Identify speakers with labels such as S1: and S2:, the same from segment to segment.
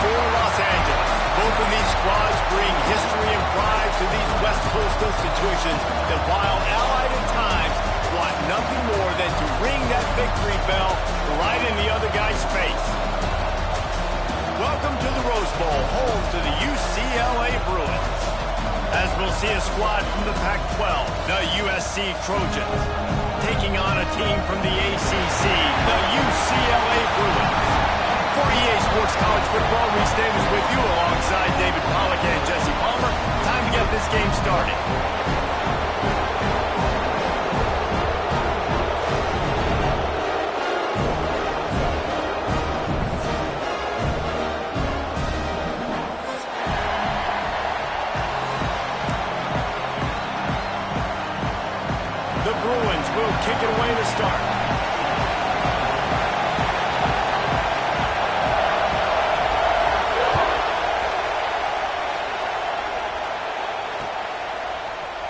S1: for Los Angeles. Both of these squads bring history and pride to these West Coast institutions that, while allied at times, want nothing more than to ring that victory bell right in the other guy's face. Welcome to the Rose Bowl, home to the UCLA Bruins. As we'll see a squad from the Pac-12, the USC Trojans, taking on a team from the ACC, the UCLA Bruins. For EA Sports College Football, Reese Davis with you alongside David Pollack and Jesse Palmer. Time to get this game started. The Bruins will kick it away to start.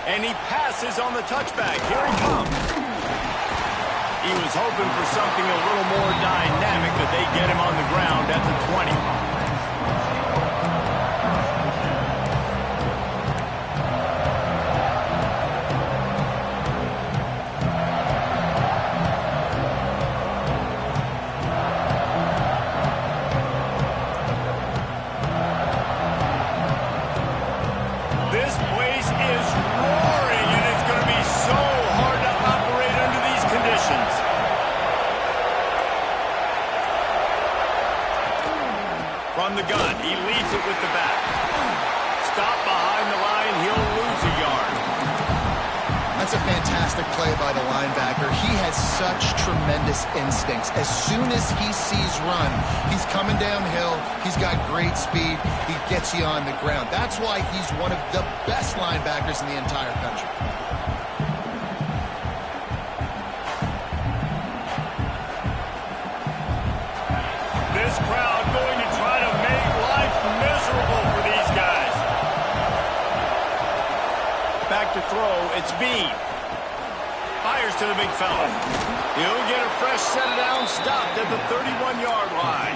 S1: And he passes on the touchback. Here he comes. He was hoping for something a little more dynamic, but they get him on the ground at the 20. This place is roaring, and it's going to be so hard to operate under these conditions. From the gun, he leads it with the back. Stop behind the line, he'll lose a yard.
S2: That's a fantastic play by the linebacker. He has such tremendous instincts. As soon as he sees run, he's coming downhill. He's got great speed. He gets you on the ground. That's why he's one of the best linebackers in the entire country.
S1: This crowd going to try to make life miserable for these guys. Back to throw, it's Bean. Fires to the big fella. He'll get a fresh set down, stopped at the 31-yard line.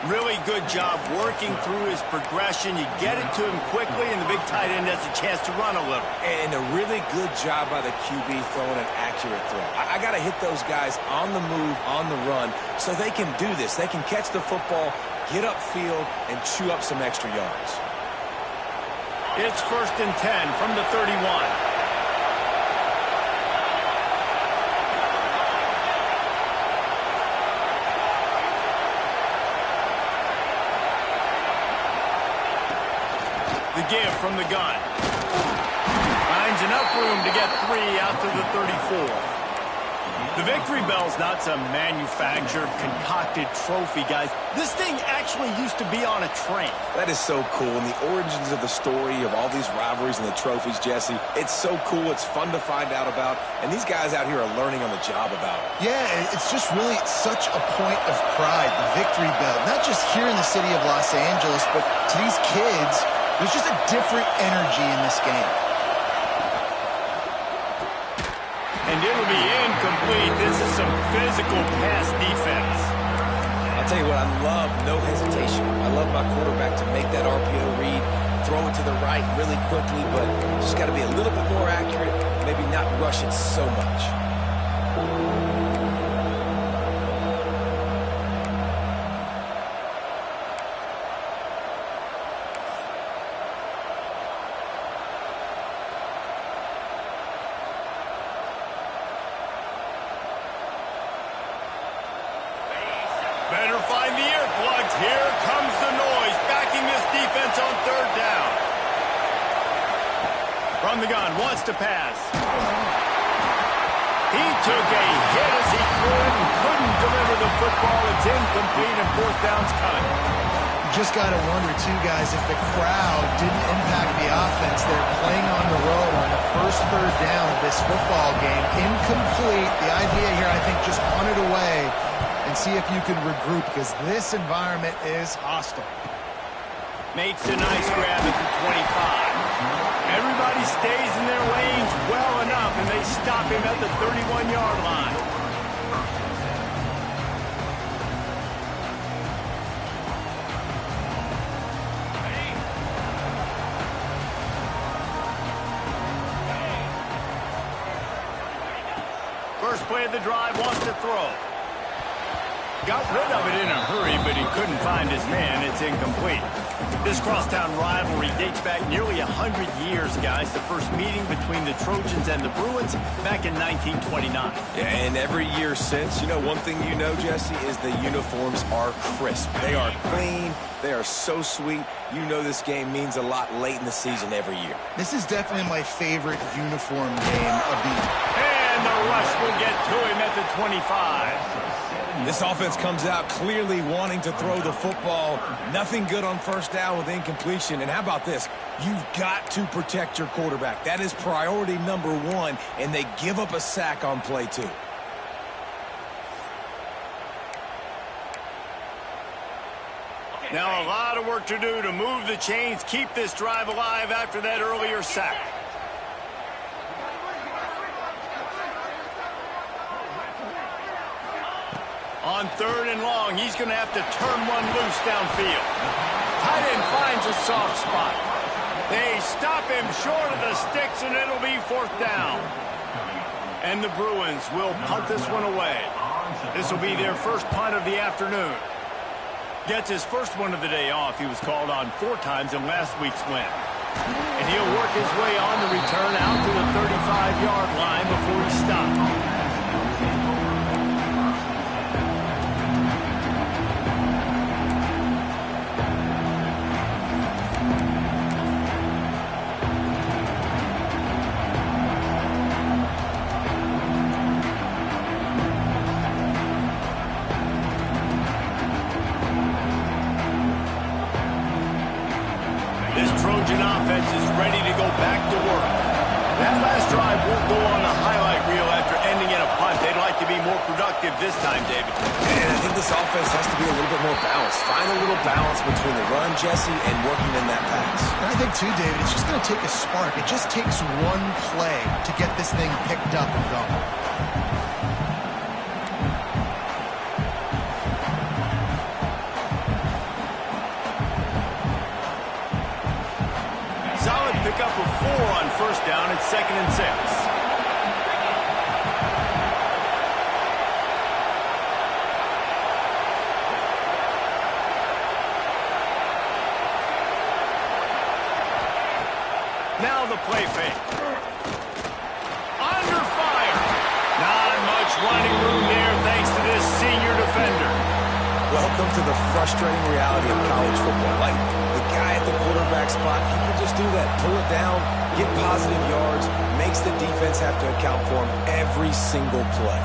S1: Really good job working through his progression. You get it to him quickly, and the big tight end has a chance to run a little.
S3: And a really good job by the QB throwing an accurate throw. I got to hit those guys on the move, on the run, so they can do this. They can catch the football, get upfield, and chew up some extra yards.
S1: It's 1st and 10 from the 31. The give from the gun. Finds enough room to get 3 out to the 34. The victory bell's not some manufactured, concocted trophy, guys. This thing actually used to be on a train.
S3: That is so cool. And the origins of the story of all these rivalries and the trophies, Jesse, it's so cool. It's fun to find out about. And these guys out here are learning on the job about it.
S2: Yeah, it's just really such a point of pride, the victory bell. Not just here in the city of Los Angeles, but to these kids, there's just a different energy in this game.
S1: And it'll be incomplete. This is some physical pass defense.
S3: I'll tell you what, I love no hesitation. I love my quarterback to make that RPO read, throw it to the right really quickly, but just got to be a little bit more accurate, maybe not rush it so much.
S1: Better find the earplugs. Here comes the noise, backing this defense on 3rd down. From the gun, wants to pass. He took a hit as he could and couldn't deliver the football. It's incomplete and 4th down's cut.
S2: You just got to wonder, too, guys, if the crowd didn't impact the offense. They're playing on the road on the first 3rd down of this football game. Incomplete. The idea here, I think, just punt it away and see if you can regroup, because this environment is hostile.
S1: Makes a nice grab at the 25. Everybody stays in their lanes well enough, and they stop him at the 31-yard line. first play of the drive, wants to throw. Got rid of it in a hurry, but he couldn't find his man. It's incomplete. This crosstown rivalry dates back nearly 100 years, guys. The first meeting between the Trojans and the Bruins back in 1929.
S3: Yeah, and every year since, you know, one thing you know, Jesse, is the uniforms are crisp. They are clean. They are so sweet. You know this game means a lot late in the season every year.
S2: This is definitely my favorite uniform game of the year.
S1: And the rush will get to him at the 25.
S3: This offense comes out clearly wanting to throw the football. Nothing good on first down with incompletion. And how about this? You've got to protect your quarterback. That is priority number one, and they give up a sack on play 2.
S1: Now a lot of work to do to move the chains, keep this drive alive after that earlier sack. On 3rd and long, he's going to have to turn one loose downfield. Tight end finds a soft spot. They stop him short of the sticks, and it'll be 4th down. And the Bruins will punt this one away. This will be their first punt of the afternoon. Gets his first one of the day off. He was called on 4 times in last week's win. And he'll work his way on the return out to the 35-yard line before he stops. Trojan offense is ready to go back to work. That last drive won't go on the highlight reel after ending in a punt. They'd like to be more productive this time, David.
S3: And I think this offense has to be a little bit more balanced. Find a little balance between the run, Jesse, and working in that pass.
S2: And I think, too, David, it's just going to take a spark. It just takes one play to get this thing picked up and going.
S1: Pick up a 4 on first down. It's 2nd and 6. Now the play fake. Under fire. Not much running room there thanks to this senior defender.
S3: Welcome to the frustrating reality of college football. Like, the guy at the quarterback spot, he can just do that. Pull it down, get positive yards, makes the defense have to account for him every single play.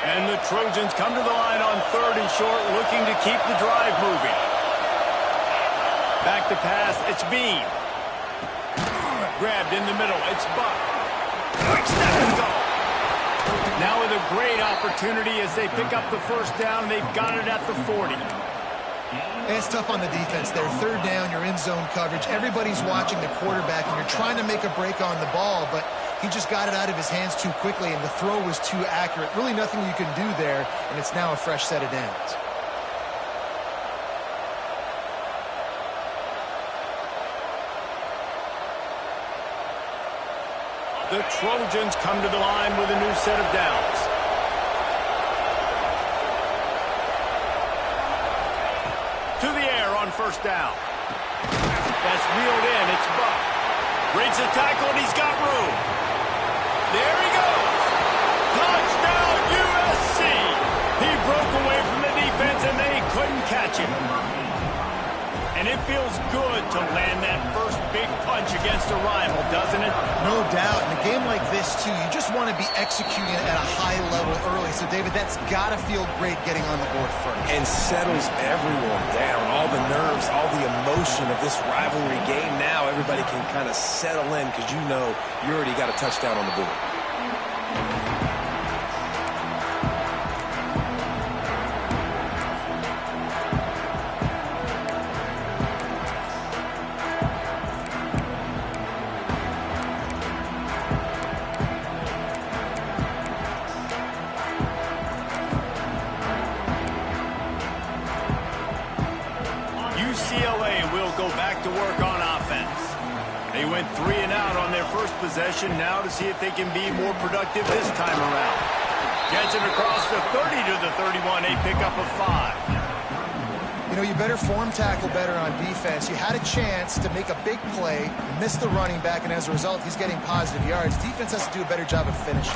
S1: And the Trojans come to the line on 3rd and short, looking to keep the drive moving. Back to pass, it's Bean. Grabbed in the middle, it's Buck. Quick step and go. Now with a great opportunity as they pick up the first down. They've got it at the 40.
S2: It's tough on the defense there. 3rd down, you're in zone coverage. Everybody's watching the quarterback, and you're trying to make a break on the ball, but he just got it out of his hands too quickly, and the throw was too accurate. Really nothing you can do there, and it's now a fresh set of downs.
S1: The Trojans come to the line with a new set of downs. To the air on first down. That's wheeled in. It's Buck. Breaks a tackle, and he's got room. There he goes. Touchdown, USC. He broke away from the defense, and they couldn't catch him. And it feels good to land that first big punch against a rival, doesn't it?
S2: No doubt. In a game like this, too, you just want to be executing at a high level early. So, David, that's got to feel great getting on the board first.
S3: And settles everyone down. All the nerves, all the emotion of this rivalry game. Now everybody can kind of settle in because you know you already got a touchdown on the board.
S1: went 3 and out on their first possession. Now to see if they can be more productive this time around. Gets it across the 30 to the 31, a pickup of 5.
S2: You know, you better form tackle better on defense. You had a chance to make a big play, miss the running back, and as a result, he's getting positive yards. Defense has to do a better job of finishing.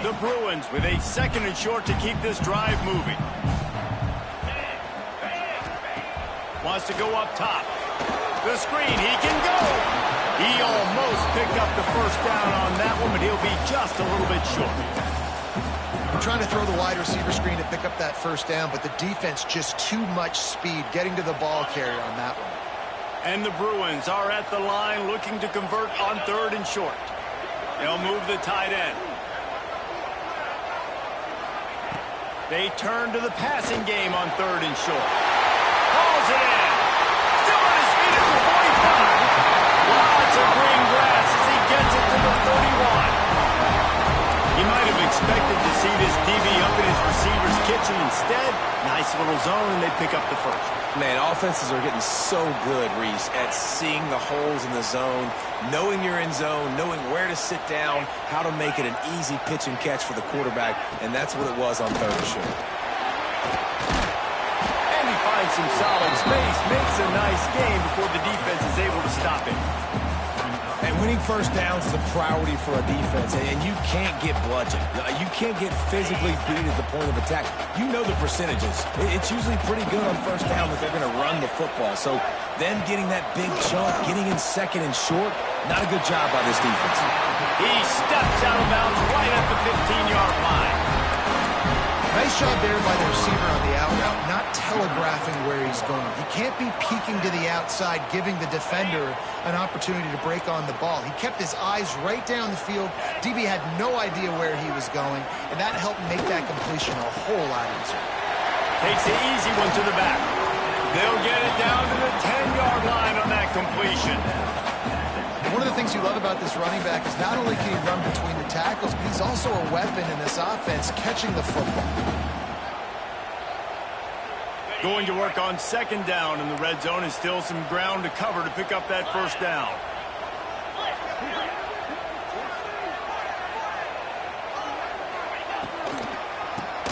S1: The Bruins with a 2nd and short to keep this drive moving. Wants to go up top. The screen, he can go. He almost picked up the first down on that one, but he'll be just a little bit short.
S2: I'm trying to throw the wide receiver screen to pick up that first down, but the defense just too much speed getting to the ball carrier on that one.
S1: And the Bruins are at the line looking to convert on 3rd and short. They'll move the tight end. They turn to the passing game on 3rd and short. Hauls it in. Still on his feet at the 45. Lots of green grass as he gets it to the 31. You might have expected to see this DB up in his receiver's kitchen. Instead, nice little zone, and they pick up the first.
S3: Man, offenses are getting so good, Reese, at seeing the holes in the zone, knowing you're in zone, knowing where to sit down, how to make it an easy pitch and catch for the quarterback, and that's what it was on 3rd and short.
S1: And he finds some solid space, makes a nice gain before the defense is able to stop it.
S3: And winning first downs is a priority for a defense, and you can't get bludgeoned. You can't get physically beat at the point of attack. You know the percentages. It's usually pretty good on first down that they're going to run the football. So them getting that big chunk, getting in 2nd and short, not a good job by this defense.
S1: He steps out of bounds right at the 15-yard line.
S2: Nice job there by the receiver on the out route, not telegraphing where he's going. He can't be peeking to the outside, giving the defender an opportunity to break on the ball. He kept his eyes right down the field. DB had no idea where he was going, and that helped make that completion a whole lot easier.
S1: Takes the easy one to the back. They'll get it down to the 10-yard line on that completion.
S2: One of the things you love about this running back is not only can he run between the tackles, but he's also a weapon in this offense, catching the football.
S1: Going to work on 2nd down in the red zone, and still some ground to cover to pick up that first down.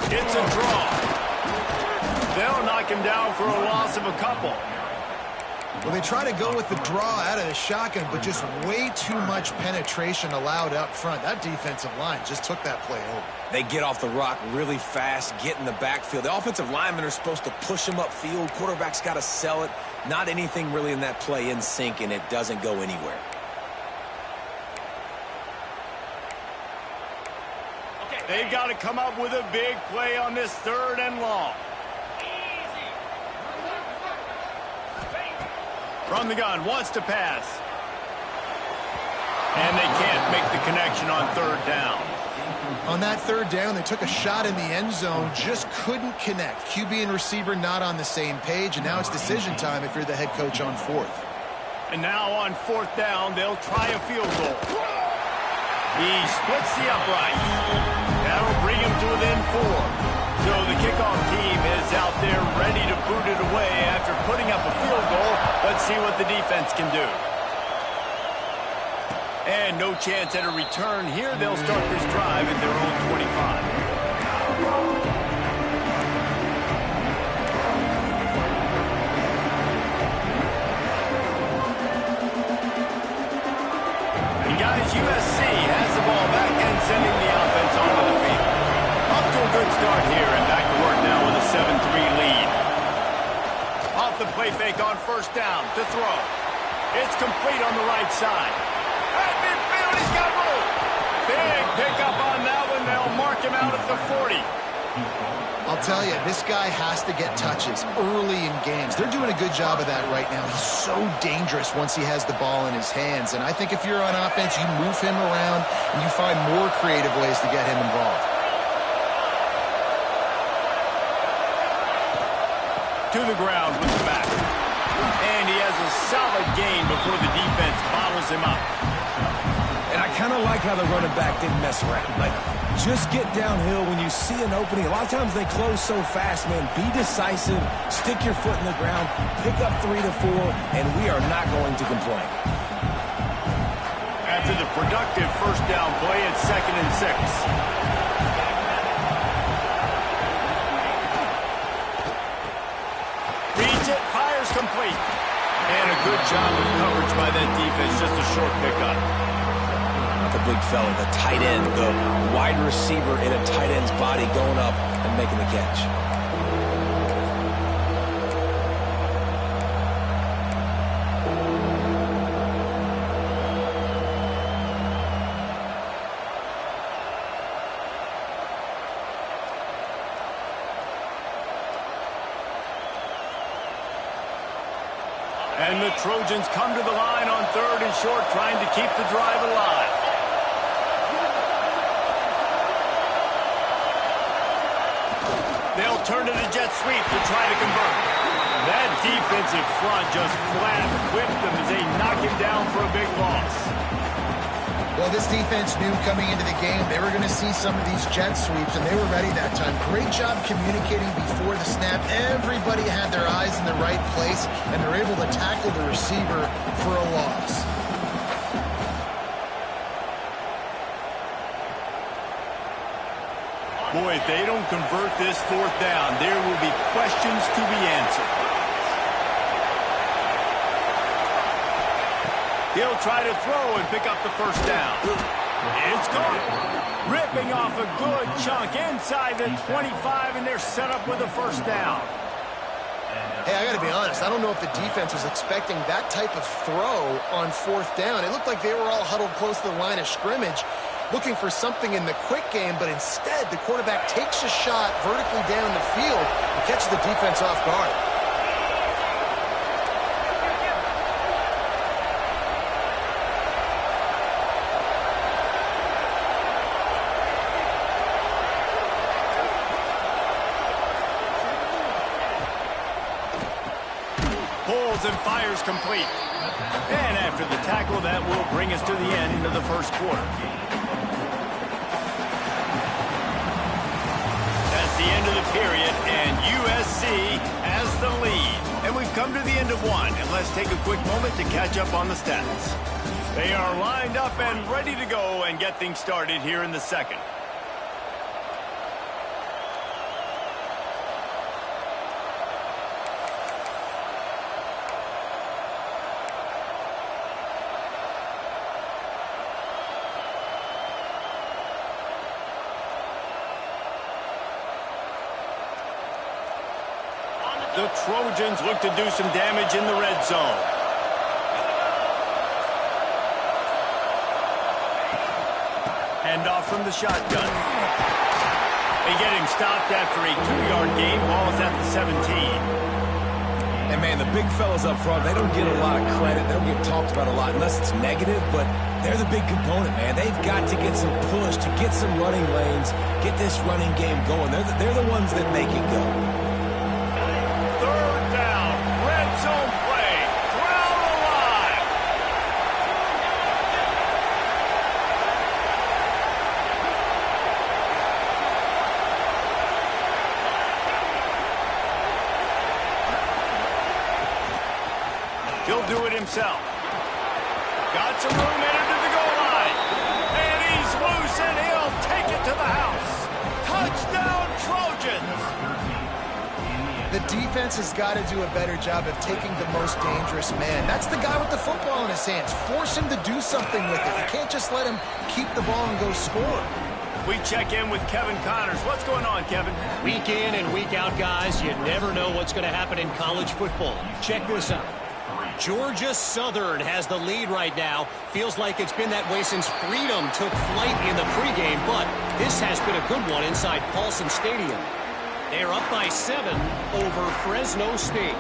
S1: It's a draw. They'll knock him down for a loss of a couple.
S2: Well, they try to go with the draw out of the shotgun, but just way too much penetration allowed up front. That defensive line just took that play over.
S3: They get off the rock really fast, get in the backfield. The offensive linemen are supposed to push them upfield. Quarterback's got to sell it. Not anything really in that play in sync, and it doesn't go anywhere.
S1: They've got to come up with a big play on this 3rd and long. From the gun, wants to pass. And they can't make the connection on 3rd down.
S2: On that 3rd down, they took a shot in the end zone, just couldn't connect. QB and receiver not on the same page, and now it's decision time if you're the head coach on 4th.
S1: And now on 4th down, they'll try a field goal. He splits the upright. That'll bring him to within 4. So the kickoff team is out there ready to boot it away after putting up a field goal. Let's see what the defense can do. And no chance at a return here. They'll start this drive at their own 25. And guys, USC has the ball back and sending the offense onto the field. Off to a good start here and back to work now with a 7-3 lead. Off the play fake on 1st down to throw. It's complete on the right side. At midfield, he's got room. Big pickup on that one. They'll mark him out at the 40.
S2: I'll tell you, this guy has to get touches early in games. They're doing a good job of that right now. He's so dangerous once he has the ball in his hands. And I think if you're on offense, you move him around and you find more creative ways to get him involved.
S1: To the ground with the back. And he has a solid gain before the defense bottles him up.
S3: And I kind of like how the running back didn't mess around. Like, just get downhill when you see an opening. A lot of times they close so fast, man. Be decisive, stick your foot in the ground, pick up 3 to 4, and we are not going to complain.
S1: After the productive first down play, it's 2nd and 6. Reads it, fires complete. And a good job of coverage by that defense, just a short pickup.
S3: Not the big fella, the tight end, the wide receiver in a tight end's body going up and making the catch.
S1: And the Trojans come to the line on 3rd and short, trying to keep the drive alive. They'll turn to the jet sweep to try to convert. That defensive front just flat whipped them as they knock him down for a big loss.
S2: Well, this defense knew coming into the game they were going to see some of these jet sweeps, and they were ready that time. Great job communicating before the snap. Everybody had their eyes in the right place, and they're able to tackle the receiver for a loss.
S1: Boy, if they don't convert this 4th down, there will be questions to be answered. He'll try to throw and pick up the first down. It's gone. Ripping off a good chunk inside the 25, and they're set up with a first down.
S2: Hey, I got to be honest. I don't know if the defense was expecting that type of throw on 4th down. It looked like they were all huddled close to the line of scrimmage, looking for something in the quick game, but instead the quarterback takes a shot vertically down the field and catches the defense off guard.
S1: Pulls and fires complete. And after the tackle, that will bring us to the end of the first quarter. That's the end of the period, and USC has the lead. And we've come to the end of one, and let's take a quick moment to catch up on the stats. They are lined up and ready to go and get things started here in the second. The Trojans look to do some damage in the red zone. Handoff from the shotgun. They get him stopped after a 2-yard gain. Ball is at the 17.
S3: And, man, the big fellas up front, they don't get a lot of credit. They don't get talked about a lot unless it's negative, but they're the big component, man. They've got to get some push, to get some running lanes, get this running game going. They're the ones that make it go.
S1: Zone play. Crowd alive. He'll do it himself. Got some room headed to the goal line. And he's loose, and he'll take it to the house. Touchdown, Trojans.
S2: The defense has got to do a better job of taking the most dangerous man. That's the guy with the football in his hands. Force him to do something with it. You can't just let him keep the ball and go score.
S1: We check in with Kevin Connors. What's going on, Kevin?
S4: Week in and week out, guys, you never know what's going to happen in college football. Check this out. Georgia Southern has the lead right now. Feels like it's been that way since Freedom took flight in the pregame, but this has been a good one inside Paulson Stadium. They're up by 7 over Fresno State.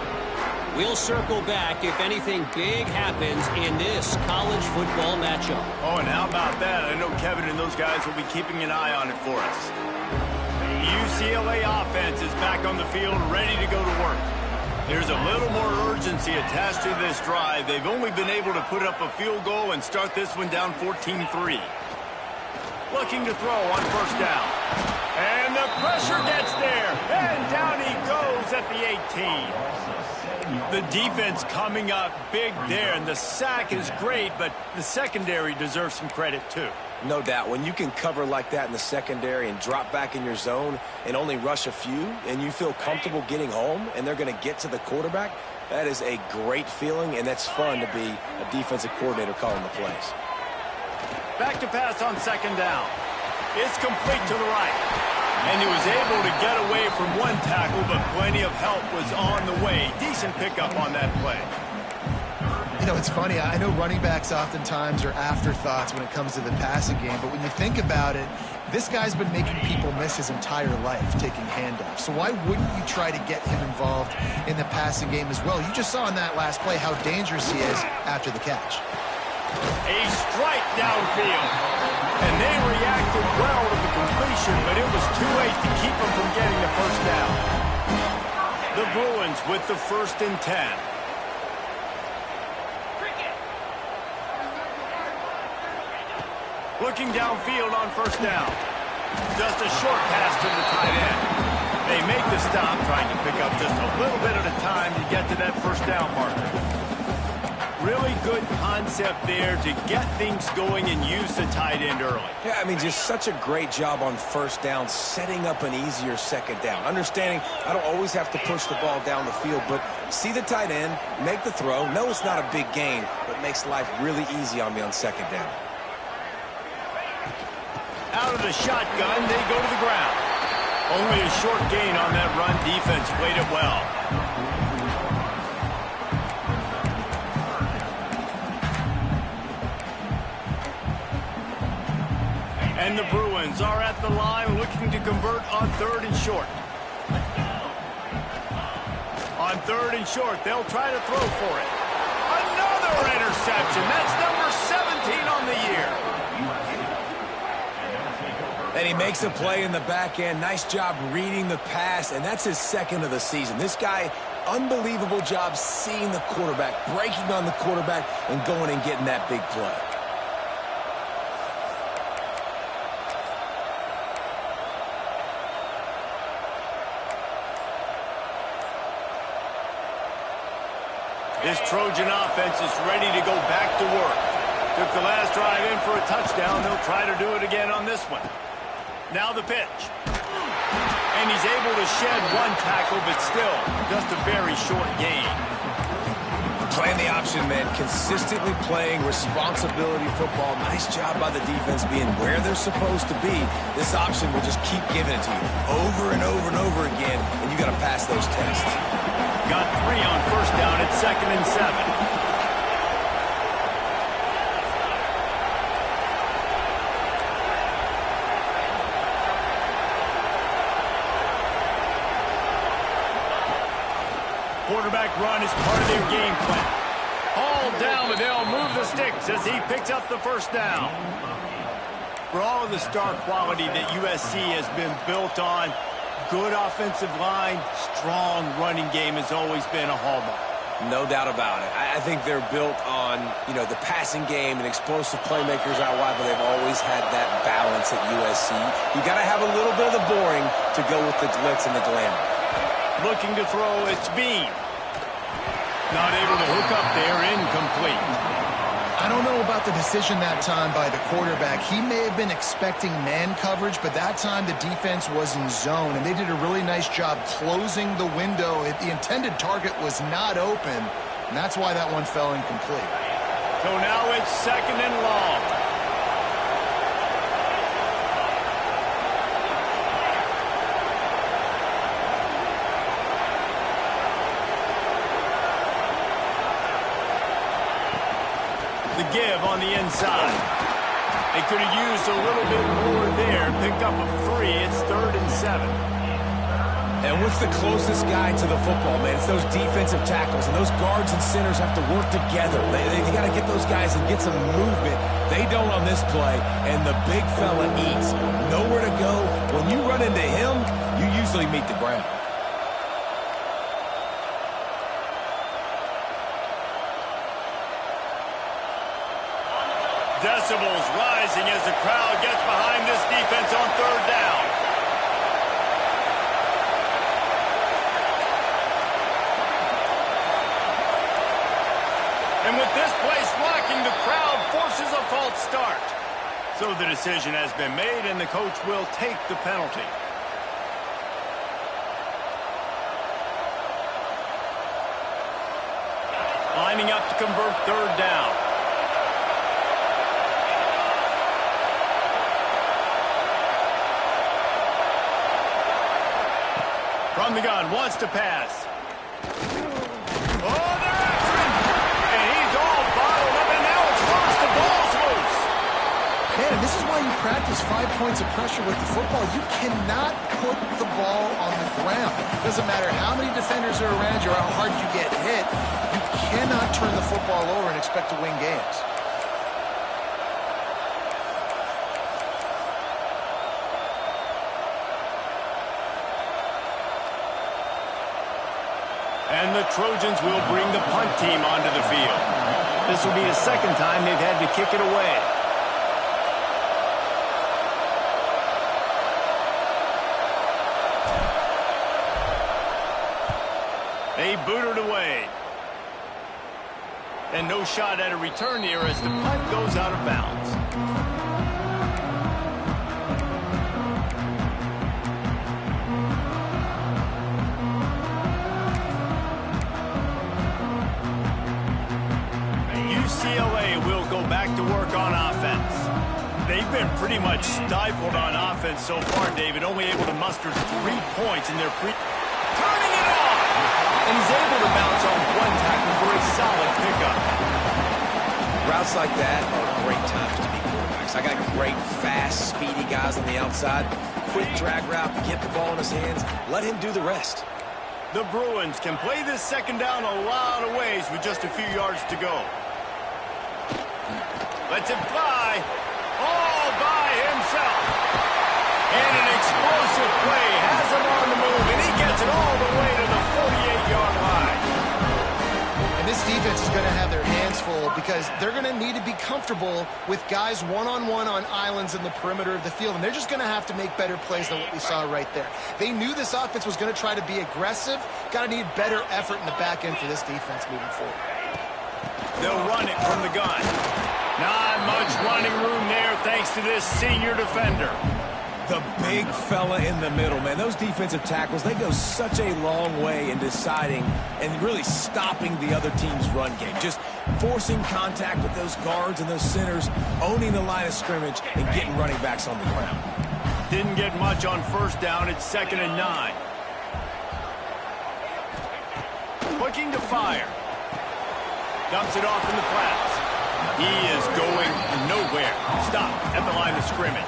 S4: We'll circle back if anything big happens in this college football matchup.
S1: Oh, and how about that? I know Kevin and those guys will be keeping an eye on it for us. The UCLA offense is back on the field, ready to go to work. There's a little more urgency attached to this drive. They've only been able to put up a field goal and start this one down 14-3. Looking to throw on first down. And the pressure gets there. And down he goes at the 18. The defense coming up big there. And the sack is great, but the secondary deserves some credit too.
S3: No doubt. When you can cover like that in the secondary and drop back in your zone and only rush a few, and you feel comfortable getting home and they're going to get to the quarterback, that is a great feeling, and that's fun to be a defensive coordinator calling the plays.
S1: Back to pass on second down. It's complete to the right. And he was able to get away from one tackle, but plenty of help was on the way. Decent pickup on that play.
S2: You know, it's funny. I know running backs oftentimes are afterthoughts when it comes to the passing game, but when you think about it, this guy's been making people miss his entire life taking handoffs. So why wouldn't you try to get him involved in the passing game as well? You just saw in that last play how dangerous he is after the catch.
S1: A strike downfield. And they reacted well to the completion, but it was too late to keep them from getting the first down. The Bruins with the 1st and 10. Looking downfield on first down. Just a short pass to the tight end. They make the stop, trying to pick up just a little bit at a time to get to that first down marker. Really good concept there to get things going and use the tight end early.
S3: Yeah, I mean, just such a great job on first down, setting up an easier second down. Understanding I don't always have to push the ball down the field, but see the tight end, make the throw. No, it's not a big gain, but makes life really easy on me on second down.
S1: Out of the shotgun, they go to the ground. Only a short gain on that run. Defense played it well. And the Bruins are at the line looking to convert on 3rd and short. On 3rd and short, they'll try to throw for it. Another interception. That's number 17 on the year.
S3: And he makes a play in the back end. Nice job reading the pass, and that's his 2nd of the season. This guy, unbelievable job seeing the quarterback, breaking on the quarterback, and going and getting that big play.
S1: This Trojan offense is ready to go back to work. Took the last drive in for a touchdown. They'll try to do it again on this one. Now the pitch. And he's able to shed one tackle, but still just a very short gain.
S3: Playing the option, man. Consistently playing responsibility football. Nice job by the defense being where they're supposed to be. This option will just keep giving it to you over and over and over again, and you got to pass those tests.
S1: Got 3 on first down at 2nd and 7. Quarterback run is part of their game plan. Hauled down, but they'll move the sticks as he picks up the first down. For all of the star quality that USC has been built on, good offensive line, strong running game has always been a hallmark.
S3: No doubt about it. I think they're built on, the passing game and explosive playmakers out wide, but they've always had that balance at USC. You got to have a little bit of the boring to go with the glitz and the glamour.
S1: Looking to throw, it's Bean. Not able to hook up there, incomplete.
S2: I don't know about the decision that time by the quarterback. He may have been expecting man coverage, but that time the defense was in zone, and they did a really nice job closing the window. The intended target was not open, and that's why that one fell incomplete.
S1: So now it's 2nd and long. The give on the inside. They could have used a little bit more there. Picked up a 3. It's 3rd and 7.
S3: And what's the closest guy to the football, man? It's those defensive tackles, and those guards and centers have to work together. They got to get those guys and get some movement. They don't on this play, and the big fella eats. Nowhere to go. When you run into him, you usually meet the ground.
S1: Decibels rising as the crowd gets behind this defense on third down. And with this place rocking, the crowd forces a false start. So the decision has been made, and the coach will take the penalty. Lining up to convert third down. From the gun, wants to pass. Oh, they're after him! And he's all bottled up, and now it's lost. The ball's loose.
S2: Man, this is why you practice 5 points of pressure with the football. You cannot put the ball on the ground. Doesn't matter how many defenders are around you or how hard you get hit. You cannot turn the football over and expect to win games.
S1: And the Trojans will bring the punt team onto the field. This will be the second time they've had to kick it away. They boot it away. And no shot at a return here as the punt goes out of bounds. UCLA will go back to work on offense. They've been pretty much stifled on offense so far, David, only able to muster 3 points in their turning it on! And he's able to bounce on one tackle for a solid pickup.
S3: Routes like that are great times to be quarterbacks. I got great, fast, speedy guys on the outside. Quick drag route, get the ball in his hands, let him do the rest.
S1: The Bruins can play this second down a lot of ways with just a few yards to go. Lets it fly, all by himself. And an explosive play has him on the move, and he gets it all the way to the 48-yard line.
S2: And this defense is going to have their hands full because they're going to need to be comfortable with guys one-on-one on islands in the perimeter of the field, and they're just going to have to make better plays than what we saw right there. They knew this offense was going to try to be aggressive. Got to need better effort in the back end for this defense moving forward.
S1: They'll run it from the gun. Not much running room there thanks to this senior defender.
S3: The big fella in the middle, man. Those defensive tackles, they go such a long way in deciding and really stopping the other team's run game. Just forcing contact with those guards and those centers, owning the line of scrimmage, and getting running backs on the ground.
S1: Didn't get much on first down. It's 2nd and 9. Looking to fire. Dumps it off in the flats. He is going nowhere. Stop at the line of scrimmage.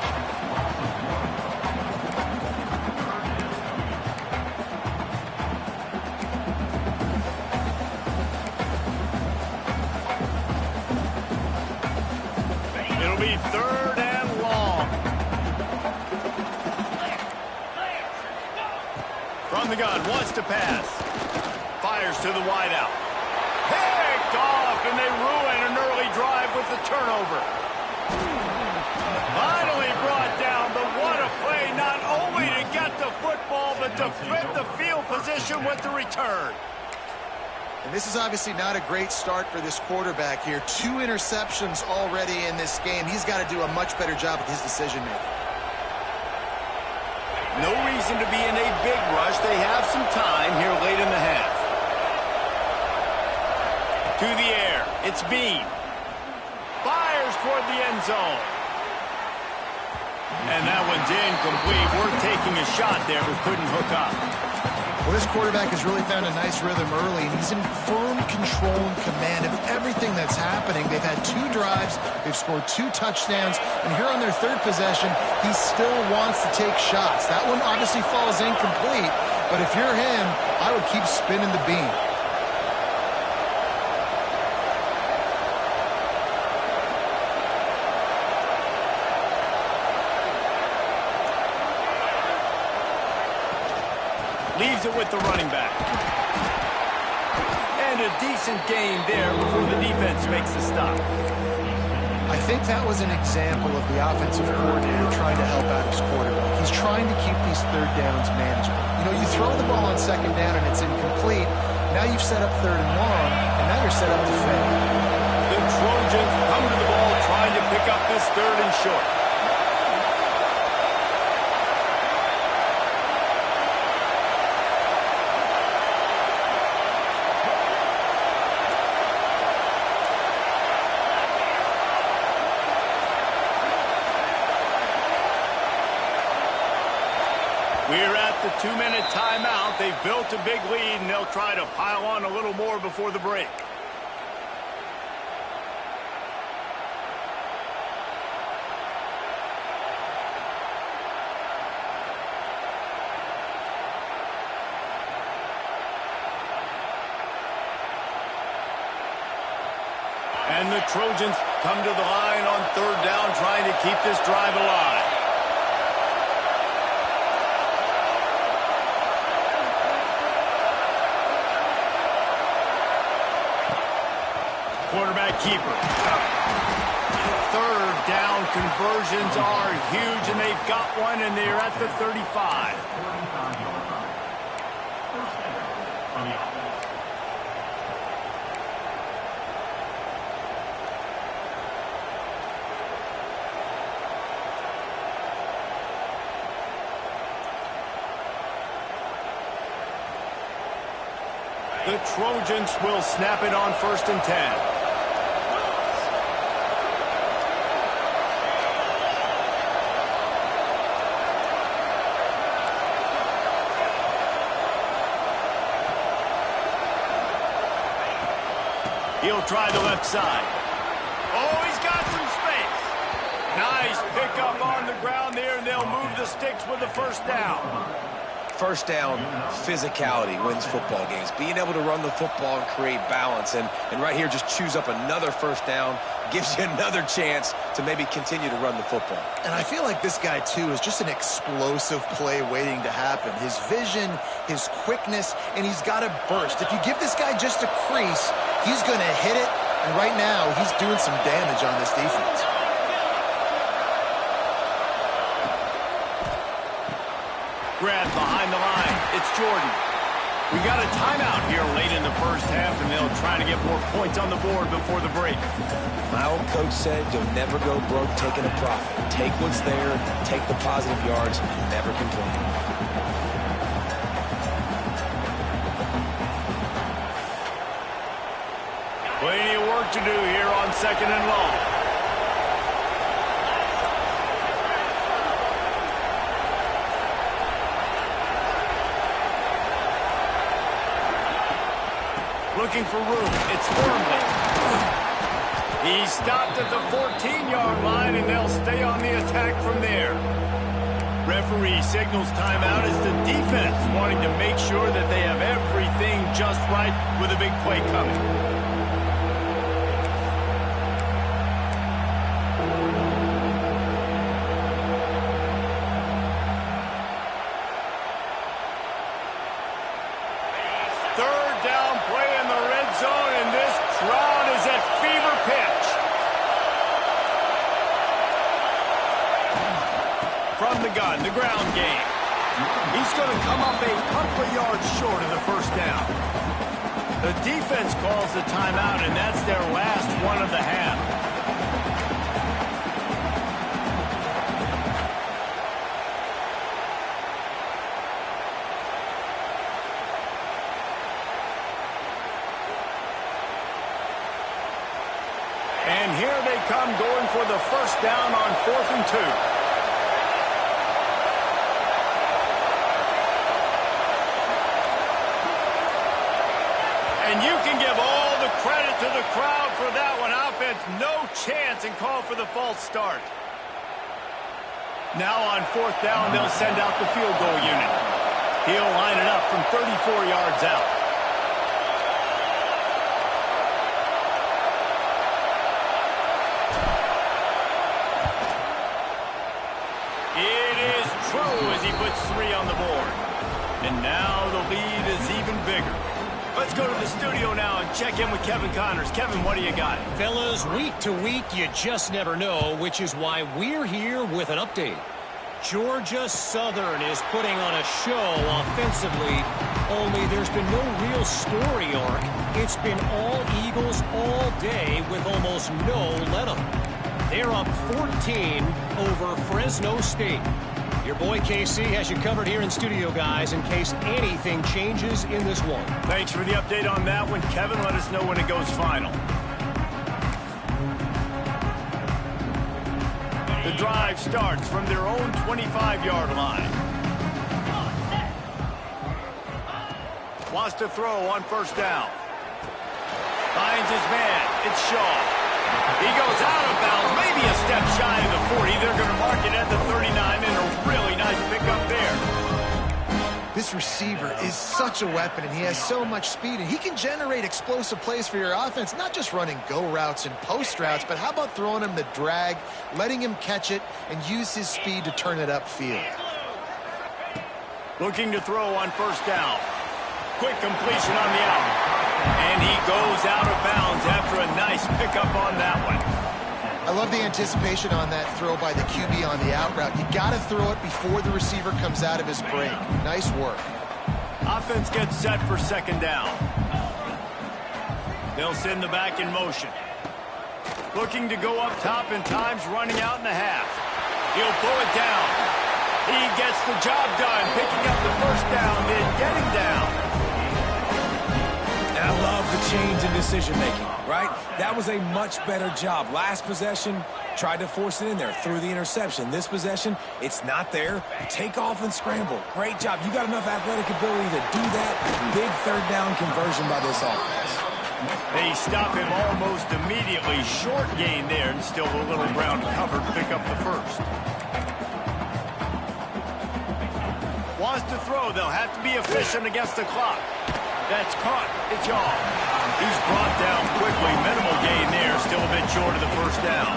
S1: It'll be 3rd and long. From the gun, wants to pass. Fires to the wideout. Picked off, and they ruin an early drive with the turnover. Finally brought down, but what a play, not only to get the football, but to fit the field position with the return.
S2: And this is obviously not a great start for this quarterback here. 2 interceptions already in this game. He's got to do a much better job with his decision-making.
S1: No reason to be in a big rush. They have some time here late in the half. To the air, it's Bean. Fires toward the end zone. And that one's incomplete. We're taking a shot there, but couldn't hook up.
S2: Well, this quarterback has really found a nice rhythm early, and he's in firm control and command of everything that's happening. They've had 2 drives, they've scored 2 touchdowns, and here on their 3rd possession, he still wants to take shots. That one obviously falls incomplete, but if you're him, I would keep spinning the beam.
S1: Leaves it with the running back. And a decent gain there before the defense makes the stop.
S2: I think that was an example of the offensive coordinator trying to help out his quarterback. He's trying to keep these third downs manageable. You know, you throw the ball on second down and it's incomplete. Now you've set up third and long, and now you're set up to fail.
S1: The Trojans come to the ball trying to pick up this third and short. We're at the 2-minute timeout. They've built a big lead, and they'll try to pile on a little more before the break. And the Trojans come to the line on third down, trying to keep this drive alive. Quarterback keeper. Third down conversions are huge, and they've got one, and they're at the 35. The Trojans will snap it on 1st and 10. He'll try the left side. Oh, he's got some space. Nice pickup on the ground there, and they'll move the sticks with the first down.
S3: First down, physicality wins football games. Being able to run the football and create balance. And right here, just choose up another first down. Gives you another chance to maybe continue to run the football.
S2: And I feel like this guy, too, is just an explosive play waiting to happen. His vision, his quickness, and he's got a burst. If you give this guy just a crease, he's going to hit it. And right now, he's doing some damage on this defense.
S1: Grab behind the line. It's Jordan. We got a timeout here late in the first half, and they'll try to get more points on the board before the break.
S3: My old coach said you'll never go broke taking a profit. Take what's there, take the positive yards, and never complain.
S1: Plenty of work to do here on 2nd and long. Looking for room. It's Wormley. He stopped at the 14-yard line, and they'll stay on the attack from there. Referee signals timeout as the defense wanting to make sure that they have everything just right with a big play coming. Third down play in the red zone, and this crowd is at fever pitch. From the gun, the ground game. He's going to come up a couple of yards short of the first down. The defense calls the timeout, and that's their last one of the half. And here they come going for the first down on 4th and 2. And you can give all the credit to the crowd for that one. Offense, no chance, and call for the false start. Now on 4th down, they'll send out the field goal unit. He'll line it up from 34 yards out. As he puts 3 on the board. And now the lead is even bigger. Let's go to the studio now and check in with Kevin Connors. Kevin, what do you got?
S4: Fellas, week to week, you just never know, which is why we're here with an update. Georgia Southern is putting on a show offensively, only there's been no real story arc. It's been all Eagles all day with almost no let-up. They're up 14 over Fresno State. Your boy KC has you covered here in studio, guys, in case anything changes in this one.
S1: Thanks for the update on that one, Kevin. Let us know when it goes final. The drive starts from their own 25-yard line. Wants to throw on first down. Finds his man. It's Shaw. He goes out of bounds, maybe a step shy of the 40. They're going to mark it at the 39, and a really nice pickup there.
S2: This receiver is such a weapon, and he has so much speed, and he can generate explosive plays for your offense, not just running go routes and post routes, but how about throwing him the drag, letting him catch it, and use his speed to turn it upfield.
S1: Looking to throw on first down. Quick completion on the out. And he goes out of bounds after a nice pickup on that one.
S2: I love the anticipation on that throw by the QB on the out route. You got to throw it before the receiver comes out of his break. Nice work.
S1: Offense gets set for second down. They'll send the back in motion. Looking to go up top, and time's running out in the half. He'll pull it down. He gets the job done, picking up the first down, then getting down.
S3: I love the change in decision-making, right? That was a much better job. Last possession, tried to force it in there, threw the interception. This possession, it's not there. Take off and scramble. Great job. You got enough athletic ability to do that. Big third down conversion by this offense.
S1: They stop him almost immediately. Short gain there, and still a little ground covered. Pick up the first. Wants to throw. They'll have to be efficient against the clock. That's caught. It's off. He's brought down quickly. Minimal gain there. Still a bit short of the first down.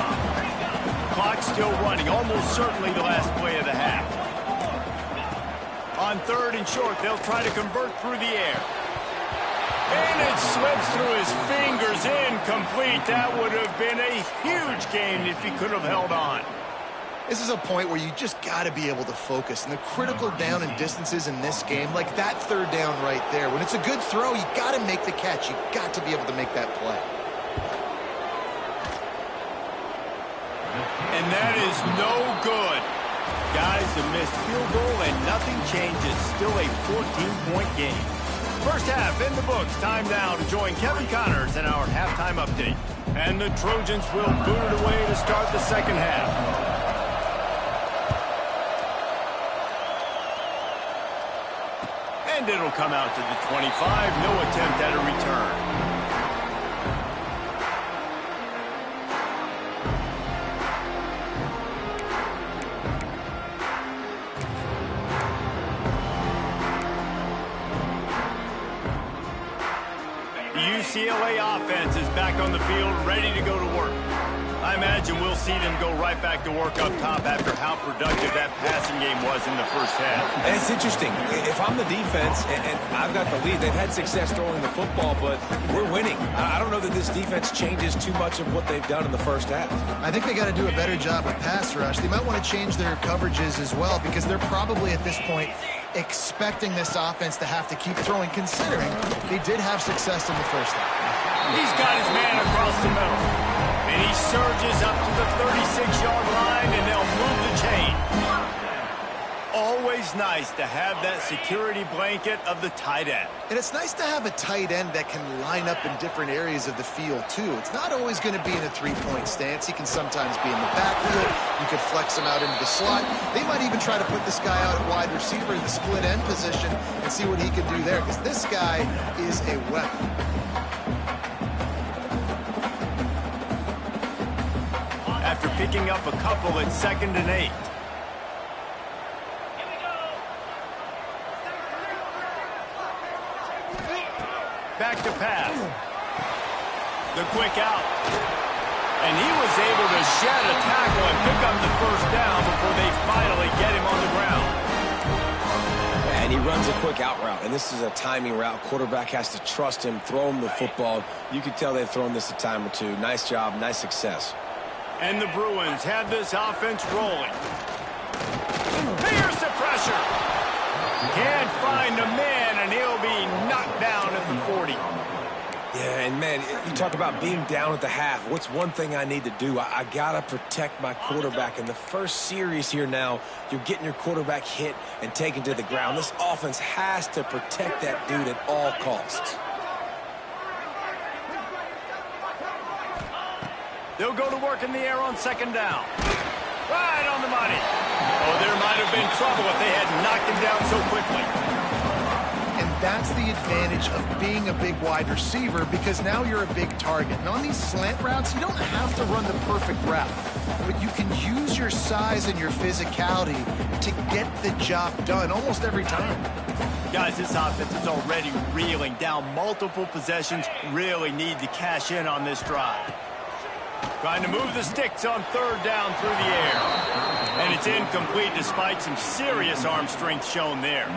S1: Clock still running. Almost certainly the last play of the half. On third and short, they'll try to convert through the air. And it slips through his fingers. Incomplete. That would have been a huge gain if he could have held on.
S2: This is a point where you just got to be able to focus. And the critical down and distances in this game, like that third down right there, when it's a good throw, you got to make the catch. You got to be able to make that play.
S1: And that is no good. Guys, a missed field goal and nothing changes. Still a 14-point game. First half in the books. Time now to join Kevin Connors in our halftime update. And the Trojans will boot it away to start the second half. And it'll come out to the 25. No attempt at a return. The UCLA offense is back on the field, ready to go to work. I imagine we'll see them go right back to work up top after how productive that passing game was in the first half.
S3: And it's interesting. If I'm the defense and I've got the lead, they've had success throwing the football, but we're winning. I don't know that this defense changes too much of what they've done in the first half.
S2: I think they got to do a better job with pass rush. They might want to change their coverages as well, because they're probably at this point expecting this offense to have to keep throwing, considering they did have success in the first half.
S1: He's got his man across the middle. And he surges up to the 36-yard line, and they'll move the chain. Always nice to have that security blanket of the tight end.
S2: And it's nice to have a tight end that can line up in different areas of the field, too. It's not always going to be in a three-point stance. He can sometimes be in the backfield. You could flex him out into the slot. They might even try to put this guy out at wide receiver in the split end position and see what he can do there, because this guy is a weapon.
S1: After picking up a couple at 2nd and 8. Back to pass. The quick out. And he was able to shed a tackle and pick up the first down before they finally get him on the ground.
S3: And and he runs a quick out route, and this is a timing route. Quarterback has to trust him, throw him the football. You can tell they've thrown this a time or two. Nice job, nice success.
S1: And the Bruins have this offense rolling. Here's the pressure. Can't find a man, and he'll be knocked down at the 40.
S3: Yeah, and man, you talk about being down at the half. What's one thing I need to do? I got to protect my quarterback. In the first series here now, you're getting your quarterback hit and taken to the ground. This offense has to protect that dude at all costs.
S1: They'll go to work in the air on second down. Right on the money. Oh, there might have been trouble if they had knocked him down so quickly.
S2: And that's the advantage of being a big wide receiver, because now you're a big target. And on these slant routes, you don't have to run the perfect route, but you can use your size and your physicality to get the job done almost every time.
S1: Guys, this offense is already reeling down multiple possessions. Really need to cash in on this drive. Trying to move the sticks on third down through the air. And it's incomplete despite some serious arm strength shown there.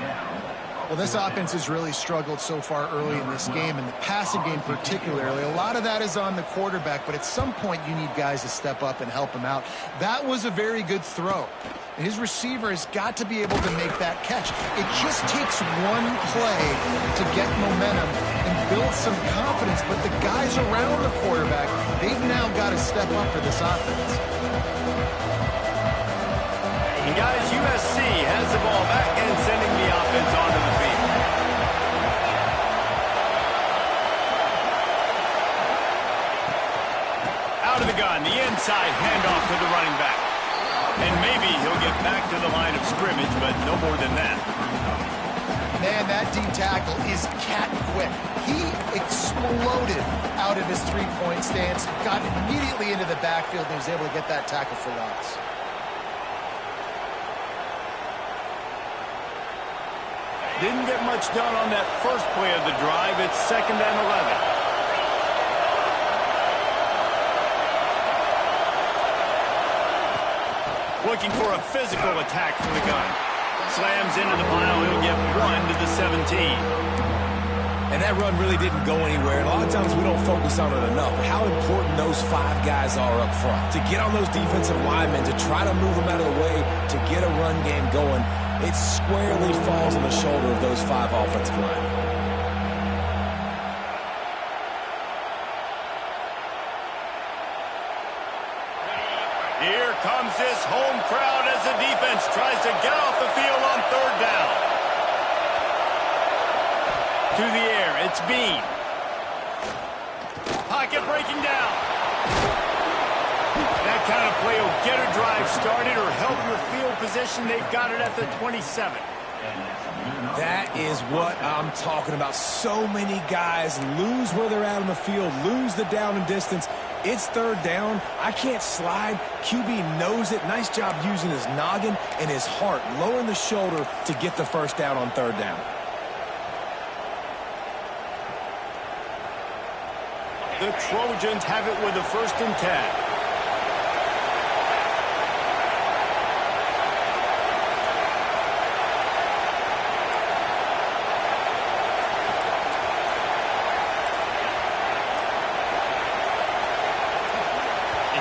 S2: Well, this offense has really struggled so far early in this game, and the passing game particularly. A lot of that is on the quarterback, but at some point you need guys to step up and help him out. That was a very good throw. His receiver has got to be able to make that catch. It just takes one play to get momentum and build some confidence, but the guys around the quarterback, they've now got to step up for this offense.
S1: And guys, USC has the ball back and sending the offense onto the field. Out of the gun, the inside handoff to the running back. And maybe he'll get back to the line of scrimmage, but no more than that.
S2: Man, that D tackle is cat quick. He exploded out of his three-point stance, got immediately into the backfield, and he was able to get that tackle for loss.
S1: Didn't get much done on that first play of the drive. It's 2nd and 11. Looking for a physical attack from the gun. Slams into the pile. He'll get 1 to the 17.
S3: And that run really didn't go anywhere. And a lot of times we don't focus on it enough. How important those 5 guys are up front. To get on those defensive linemen, to try to move them out of the way, to get a run game going, it squarely falls on the shoulder of those 5 offensive linemen.
S1: Here comes this home crowd as the defense tries to get off the field on third down. To the air, it's Bean. Pocket breaking down. That kind of play will get a drive started or help your field position. They've got it at the 27.
S3: That is what I'm talking about. So many guys lose where they're at on the field, lose the down and distance. It's third down. I can't slide. QB knows it. Nice job using his noggin and his heart, lowering the shoulder to get the first down on third down.
S1: The Trojans have it with a 1st and 10.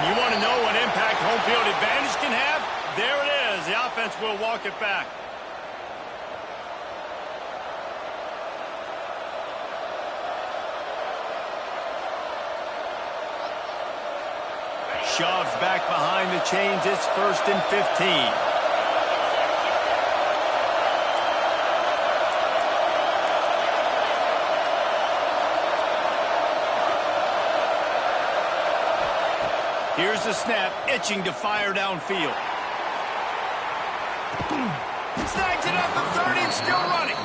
S1: You want to know what impact home field advantage can have? There it is. The offense will walk it back. Shoves back behind the chains. It's 1st and 15. Here's the snap, itching to fire downfield. Snags it at the 30 and still running.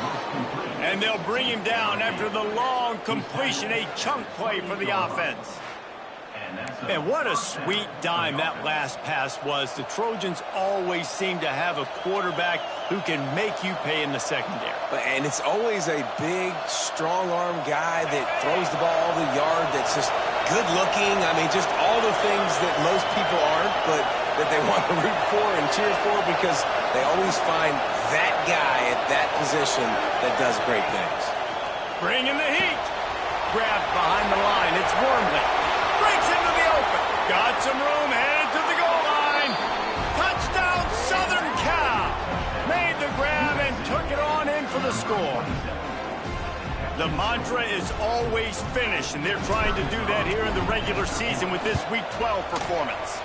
S1: And they'll bring him down after the long completion, a chunk play for the offense. And what a sweet dime that last pass was. The Trojans always seem to have a quarterback who can make you pay in the secondary.
S3: And it's always a big, strong-arm guy that throws the ball all the yard, that's just good-looking. I mean, just all the things that most people aren't. but that they want to root for and cheer for because they always find that guy at that position that does great things.
S1: Bringing the heat. Grabbed behind the line. It's Wormley. Breaks into the open. Got some room. Headed to the goal line. Touchdown, Southern Cal. Made the grab and took it on in for the score. The mantra is always finish, and they're trying to do that here in the regular season with this Week 12 performance.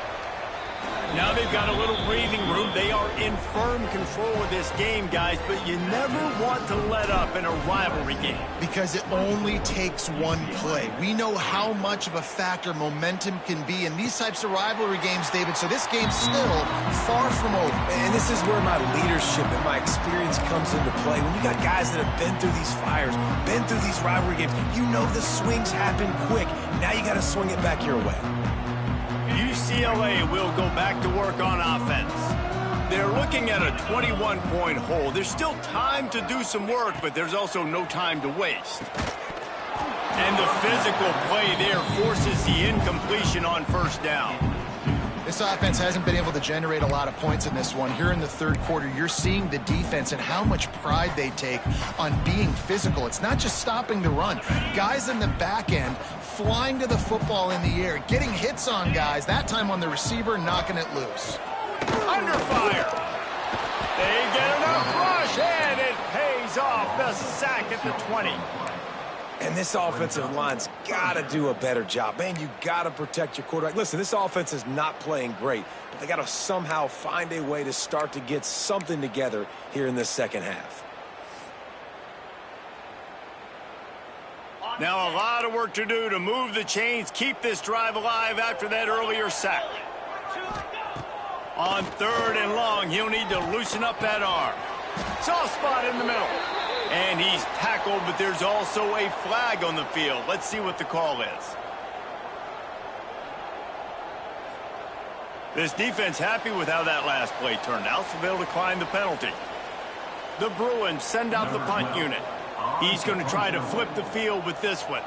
S1: Now they've got a little breathing room. They are in firm control of this game, guys, but you never want to let up in a rivalry game.
S2: Because it only takes one play. We know how much of a factor momentum can be in these types of rivalry games, David, so this game's still far from over.
S3: And this is where my leadership and my experience comes into play. When you got guys that have been through these fires, been through these rivalry games, you know the swings happen quick. Now you got to swing it back your way.
S1: UCLA will go back to work on offense. They're looking at a 21-point hole. There's still time to do some work, but there's also no time to waste. And the physical play there forces the incompletion on first down.
S2: This offense hasn't been able to generate a lot of points in this one. Here in the third quarter, you're seeing the defense and how much pride they take on being physical. It's not just stopping the run. Guys in the back end flying to the football in the air, getting hits on guys, that time on the receiver, knocking it loose.
S1: Under fire. They get enough rush, and it pays off. The sack at the 20.
S3: And this offensive line's got to do a better job. Man, you got to protect your quarterback. Listen, this offense is not playing great, but they got to somehow find a way to start to get something together here in this second half.
S1: Now a lot of work to do to move the chains, keep this drive alive after that earlier sack. On third and long, he'll need to loosen up that arm. Soft spot in the middle. And he's tackled, but there's also a flag on the field. Let's see what the call is. This defense happy with how that last play turned out, so they'll decline the penalty. The Bruins send out the punt unit. He's going to try to flip the field with this one.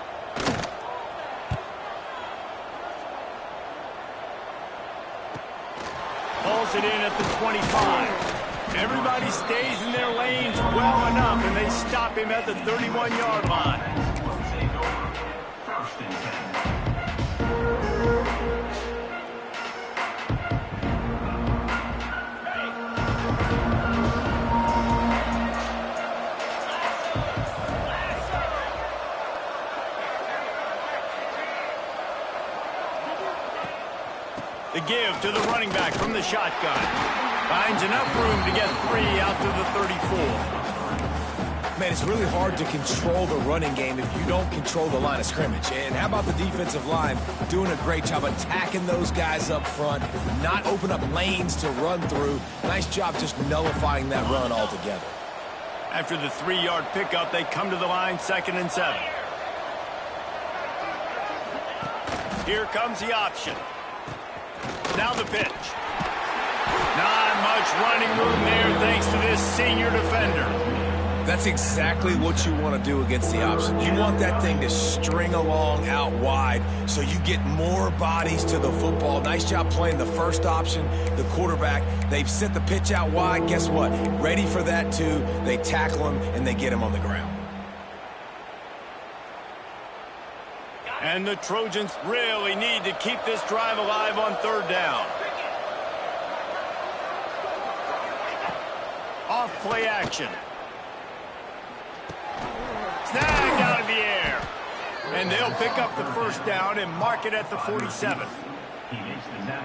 S1: Pulls it in at the 25. Everybody stays in their lanes well enough, and they stop him at the 31-yard line. The give to the running back from the shotgun. Finds enough room to get 3 out to the 34.
S3: Man, it's really hard to control the running game if you don't control the line of scrimmage. And how about the defensive line doing a great job attacking those guys up front, not open up lanes to run through. Nice job just nullifying that run altogether.
S1: After the 3-yard pickup, they come to the line 2nd and 7. Here comes the option. Now the pitch. Not much running room there thanks to this senior defender.
S3: That's exactly what you want to do against the option. You want that thing to string along out wide so you get more bodies to the football. Nice job playing the first option, the quarterback. They've sent the pitch out wide. Guess what? Ready for that too. They tackle him and they get him on the ground.
S1: And the Trojans really need to keep this drive alive on 3rd down. Off play action. Snagged out of the air. And they'll pick up the 1st down and mark it at the 47.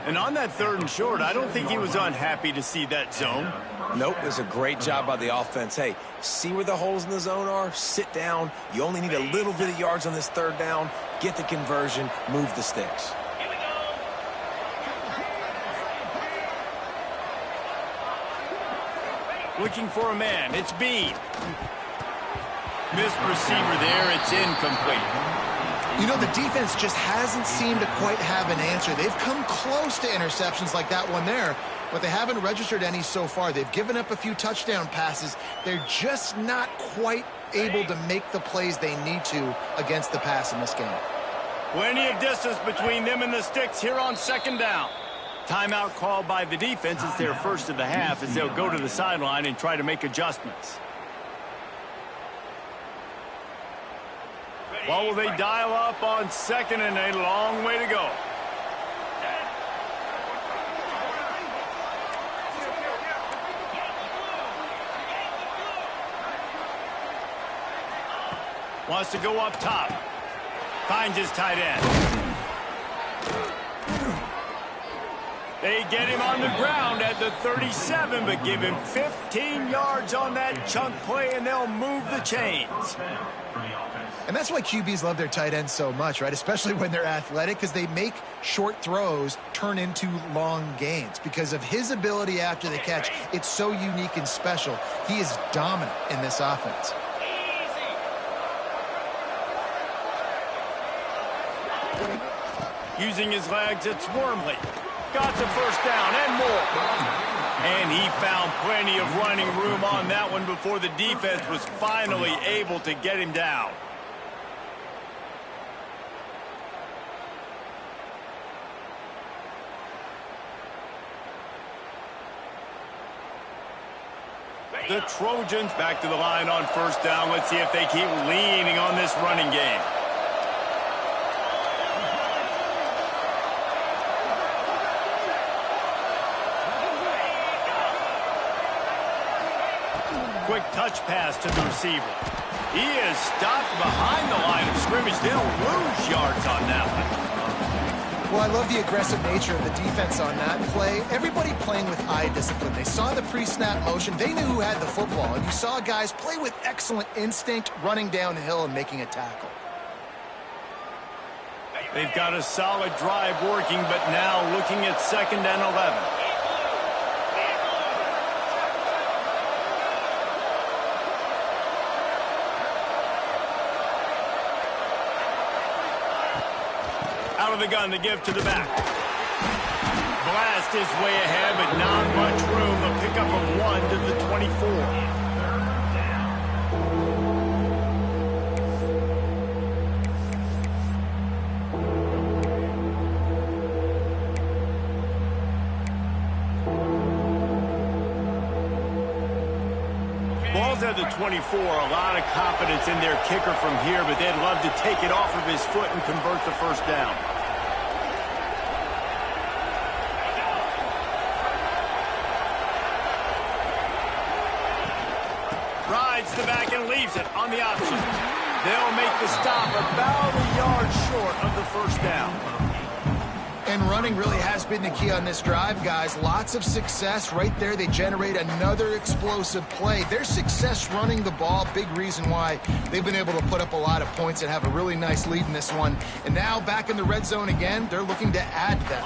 S1: And on that 3rd and short, I don't think he was unhappy to see that zone.
S3: Nope, it was a great job by the offense. Hey, see where the holes in the zone are? Sit down. You only need a little bit of yards on this 3rd down. Get the conversion, move the sticks.
S1: Looking for a man. It's Bean. Missed receiver there. It's incomplete.
S2: You know, the defense just hasn't seemed to quite have an answer. They've come close to interceptions like that one there, but they haven't registered any so far. They've given up a few touchdown passes. They're just not quite able to make the plays they need to against the pass in this game.
S1: Plenty of distance between them and the sticks here on 2nd down. Timeout called by the defense. It's their first of the half as they'll go to the sideline and try to make adjustments. Well, will they dial up on second and a long way to go? Wants to go up top. Finds his tight end. They get him on the ground at the 37, but give him 15 yards on that chunk play, and they'll move the chains.
S2: And that's why QBs love their tight ends so much, right? Especially when they're athletic, because they make short throws turn into long gains. Because of his ability after the catch, it's so unique and special. He is dominant in this offense.
S1: Using his legs, it's Wormley. Got the first down and more. And he found plenty of running room on that one before the defense was finally able to get him down. The Trojans back to the line on first down. Let's see if they keep leaning on this running game. Quick touch pass to the receiver. He is stopped behind the line of scrimmage. They'll lose yards on that one.
S2: Well, I love the aggressive nature of the defense on that play. Everybody playing with eye discipline. They saw the pre-snap motion. They knew who had the football. And you saw guys play with excellent instinct, running downhill and making a tackle.
S1: They've got a solid drive working, but now looking at 2nd and 11. Out of the gun to give to the back. Blast his way ahead, but not much room. A pickup of 1 to the 24. Ball's at the 24. A lot of confidence in their kicker from here, but they'd love to take it off of his foot and convert the first down. Rides the back and leaves it on the option. They'll make the stop about a yard short of the first down.
S2: And running really has been the key on this drive, guys. Lots of success right there. They generate another explosive play. Their success running the ball, big reason why they've been able to put up a lot of points and have a really nice lead in this one. And now back in the red zone again, they're looking to add that.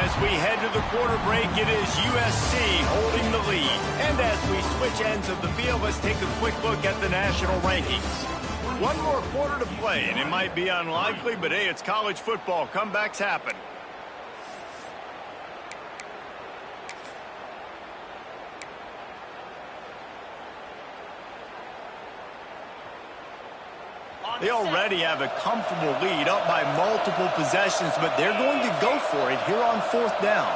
S1: As we head to the quarter break, it is USC holding the lead. And as we switch ends of the field, let's take a quick look at the national rankings. One more quarter to play, and it might be unlikely, but hey, it's college football. Comebacks happen. They already have a comfortable lead, up by multiple possessions, but they're going to go for it here on 4th down.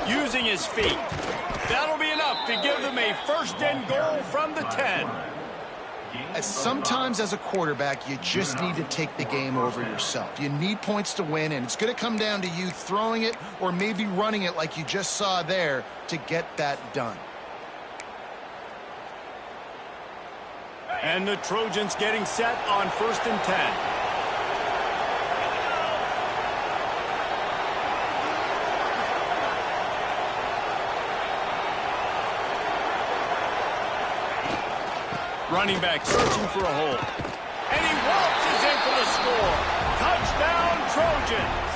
S1: Using his feet. That'll be enough to give them a 1st and goal from the 10.
S2: Sometimes as a quarterback, you just need to take the game over yourself. You need points to win, and it's going to come down to you throwing it or maybe running it like you just saw there to get that done.
S1: And the Trojans getting set on 1st and 10. Running back searching for a hole. And he waltzes in for the score. Touchdown, Trojans.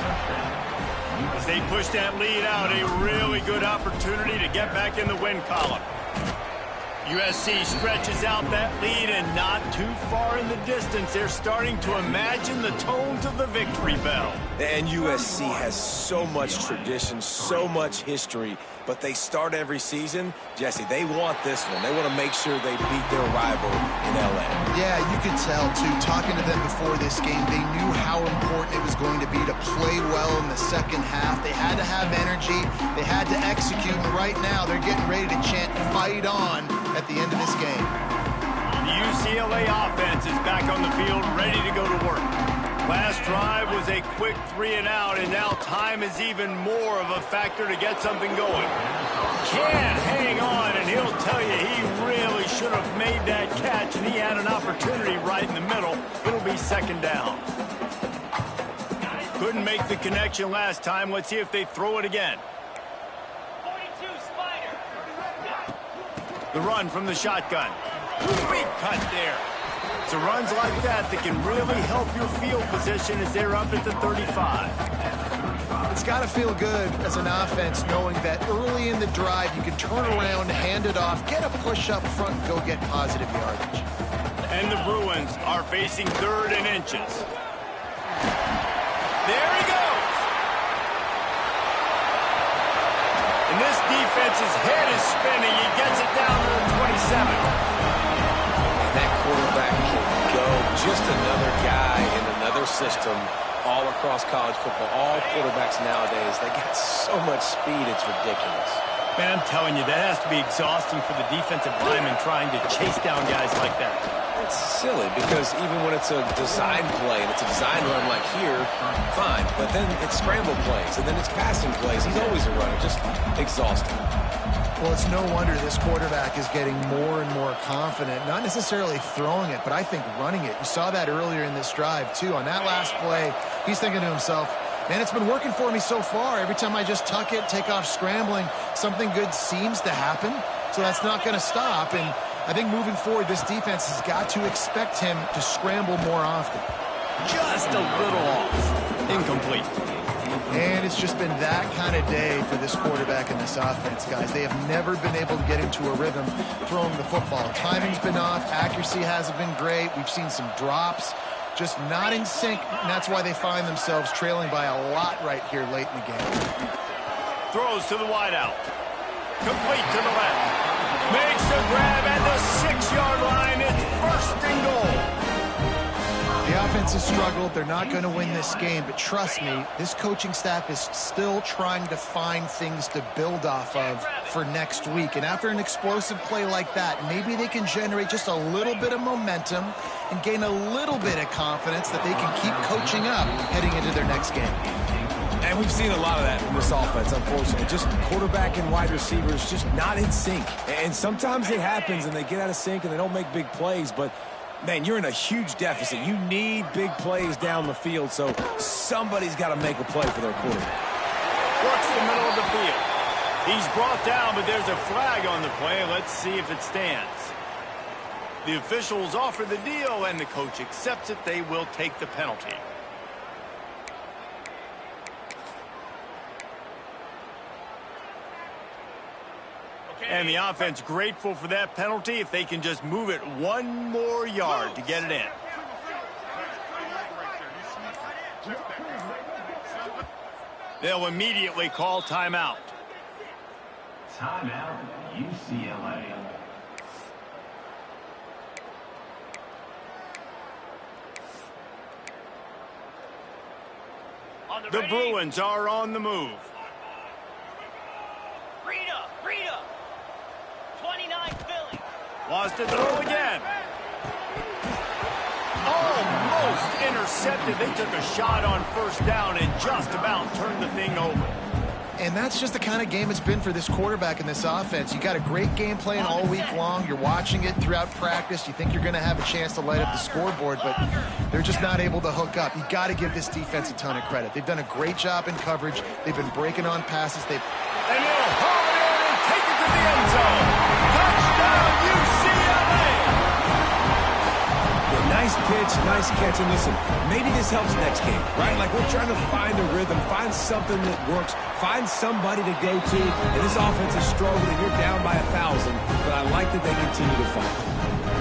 S1: As they push that lead out, a really good opportunity to get back in the win column. USC stretches out that lead, and not too far in the distance, they're starting to imagine the tones of the victory bell.
S3: And USC has so much tradition, so much history, but they start every season. Jesse, they want this one. They want to make sure they beat their rival in LA.
S2: Yeah, you could tell, too. Talking to them before this game, they knew how important it was going to be to play well in the second half. They had to have energy. They had to execute. And right now, they're getting ready to chant "Fight on" at the end of this game.
S1: The UCLA offense is back on the field, ready to go to work. Last drive was a quick 3-and-out, and now time is even more of a factor to get something going. Can't hang on, and he'll tell you he really should have made that catch, and he had an opportunity right in the middle. It'll be second down. Couldn't make the connection last time. Let's see if they throw it again.
S5: 42 Spider.
S1: The run from the shotgun. Sweet cut there. It's runs like that that can really help your field position as they're up at the 35.
S2: It's got to feel good as an offense knowing that early in the drive you can turn around, hand it off, get a push up front, and go get positive yardage.
S1: And the Bruins are facing 3rd and inches. There he goes. And this defense's head is spinning. He gets it down to the 27.
S3: That quarterback can go. Just another guy in another system all across college football. All quarterbacks nowadays, they got so much speed, it's ridiculous.
S1: Man, I'm telling you, that has to be exhausting for the defensive lineman trying to chase down guys like that.
S3: It's silly because even when it's a design play and it's a design run like here, fine. But then it's scramble plays and then it's passing plays. He's always a runner. Just exhausting.
S2: Well, it's no wonder this quarterback is getting more and more confident, not necessarily throwing it, but I think running it. You saw that earlier in this drive, too. On that last play, he's thinking to himself, man, it's been working for me so far. Every time I just tuck it, take off scrambling, something good seems to happen, so that's not going to stop. And I think moving forward, this defense has got to expect him to scramble more often.
S1: Just a little off. Incomplete.
S2: And it's just been that kind of day for this quarterback and this offense, guys. They have never been able to get into a rhythm throwing the football. Timing's been off. Accuracy hasn't been great. We've seen some drops. Just not in sync, and that's why they find themselves trailing by a lot right here late in the game.
S1: Throws to the wideout. Complete to the left. Makes the grab at the 6-yard line. It's 1st and goal.
S2: The offense has struggled. They're not going to win this game, but trust me, this coaching staff is still trying to find things to build off of for next week. And after an explosive play like that, maybe they can generate just a little bit of momentum and gain a little bit of confidence that they can keep coaching up heading into their next game.
S3: And we've seen a lot of that from this offense, unfortunately. Just quarterback and wide receivers just not in sync. And sometimes it happens and they get out of sync and they don't make big plays, but man, you're in a huge deficit. You need big plays down the field, so somebody's got to make a play for their quarterback.
S1: Works the middle of the field. He's brought down, but there's a flag on the play. Let's see if it stands. The officials offer the deal, and the coach accepts it. They will take the penalty. And the offense grateful for that penalty if they can just move it 1 more yard to get it in. They'll immediately call timeout.
S6: Timeout, UCLA.
S1: The Bruins are on the move.
S5: Rita. 29 Philly.
S1: Wants to throw again. Almost intercepted. They took a shot on 1st down and just about turned the thing over.
S2: And that's just the kind of game it's been for this quarterback and this offense. You got a great game plan all week long. You're watching it throughout practice. You think you're going to have a chance to light up the scoreboard, but they're just not able to hook up. You got to give this defense a ton of credit. They've done a great job in coverage. They've been breaking on passes.
S1: And he'll haul it in and take it to the end zone. Touchdown, UCLA!
S3: The nice pitch, nice catch. And listen, maybe this helps next game, right? Like we're trying to find a rhythm, find something that works, find somebody to go to. And this offense is struggling, and you're down by 1,000, but I like that they continue to fight.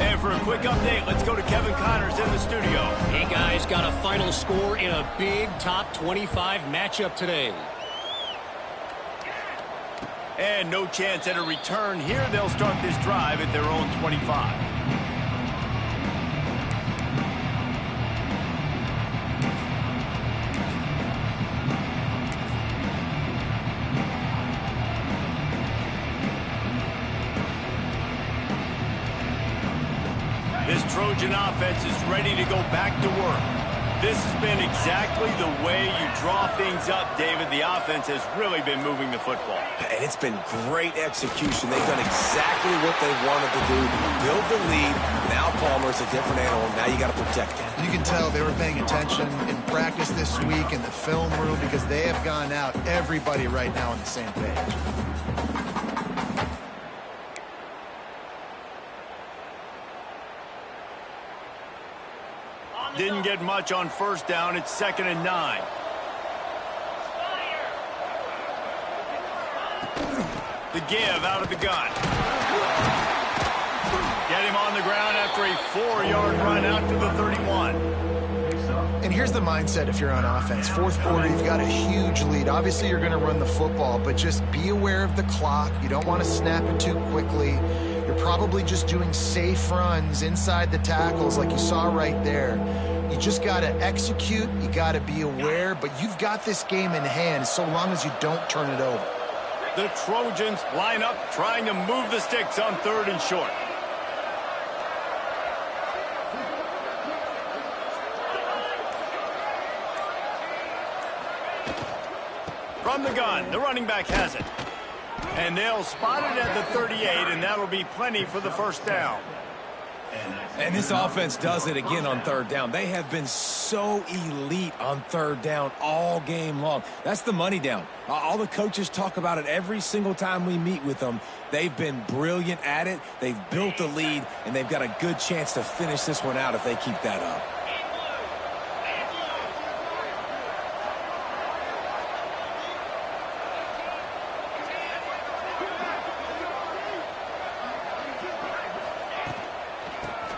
S1: And for a quick update, let's go to Kevin Connors in the studio.
S4: Hey, guys, got a final score in a big top 25 matchup today.
S1: And no chance at a return here. They'll start this drive at their own 25. This Trojan offense is ready to go back to work. This has been exactly the way you draw things up, David. The offense has really been moving the football.
S3: And it's been great execution. They've done exactly what they wanted to do. Build the lead. Now Palmer's a different animal. Now you got to protect him.
S2: You can tell they were paying attention in practice this week in the film room because they have gone out, everybody right now on the same page.
S1: Didn't get much on first down. It's 2nd and 9. The give out of the gun. Get him on the ground after a 4-yard run out to the 31.
S2: And here's the mindset if you're on offense. Fourth quarter, you've got a huge lead. Obviously, you're going to run the football, but just be aware of the clock. You don't want to snap it too quickly. You're probably just doing safe runs inside the tackles like you saw right there. You just got to execute. You got to be aware, but you've got this game in hand so long as you don't turn it over.
S1: The Trojans line up trying to move the sticks on 3rd and short. From the gun, the running back has it. And they'll spot it at the 38, and that'll be plenty for the first down.
S3: And this offense does it again on 3rd down. They have been so elite on 3rd down all game long. That's the money down. All the coaches talk about it every single time we meet with them. They've been brilliant at it. They've built the lead, and they've got a good chance to finish this one out if they keep that up.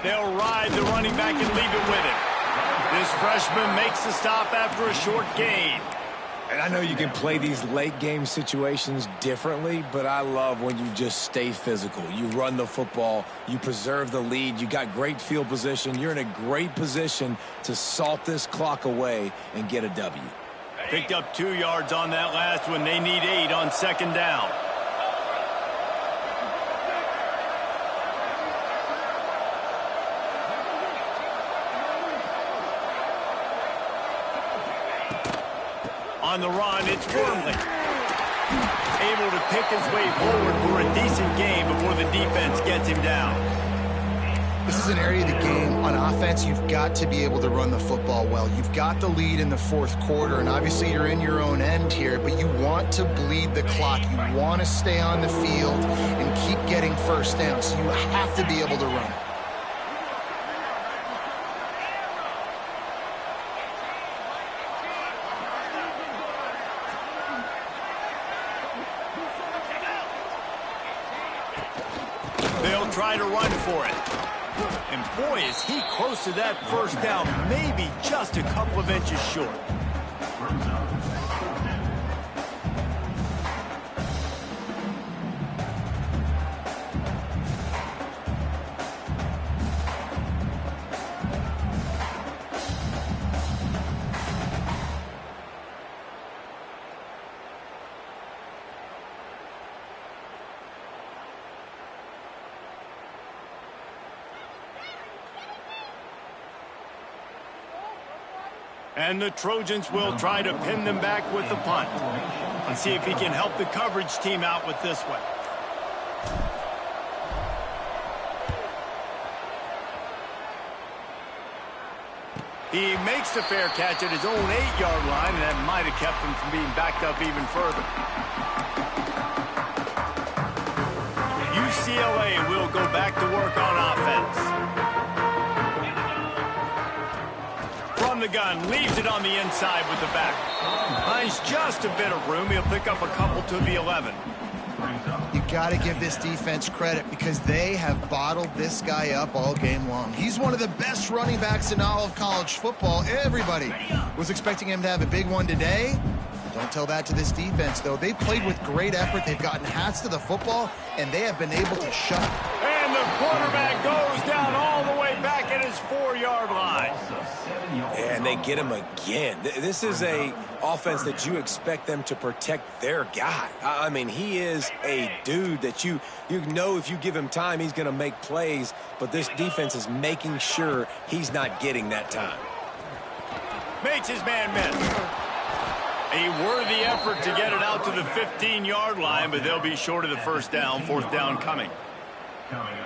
S1: They'll ride the running back and leave it with him. This freshman makes the stop after a short gain.
S3: And I know you can play these late game situations differently, but I love when you just stay physical. You run the football, you preserve the lead, you got great field position. You're in a great position to salt this clock away and get a W.
S1: Picked up 2 yards on that last one. They need 8 on 2nd down. On the run, it's Wormley. Able to pick his way forward for a decent gain before the defense gets him down.
S2: This is an area of the game on offense you've got to be able to run the football well. You've got the lead in the 4th quarter, and obviously you're in your own end here, but you want to bleed the clock. You want to stay on the field and keep getting first down, so you have to be able to run it.
S1: They'll try to run for it. And boy, is he close to that first down, maybe just a couple of inches short. And the Trojans will try to pin them back with the punt. Let's see if he can help the coverage team out with this one. He makes the fair catch at his own 8-yard line, and that might have kept him from being backed up even further. UCLA will go back to work on offense. the gun, leaves it on the inside with the back. Finds just a bit of room. He'll pick up a couple to the 11.
S2: You got to give this defense credit because they have bottled this guy up all game long. He's one of the best running backs in all of college football. Everybody was expecting him to have a big one today. Don't tell that to this defense, though. They played with great effort. They've gotten hats to the football, and they have been able to shut.
S1: And the quarterback goes down all the way back at his 4-yard line.
S3: And they get him again. This is a offense that you expect them to protect their guy. I mean, he is a dude that you know if you give him time, he's going to make plays. But this defense is making sure he's not getting that time.
S1: Makes his man miss. A worthy effort to get it out to the 15-yard line, but they'll be short of the first down. Fourth down coming.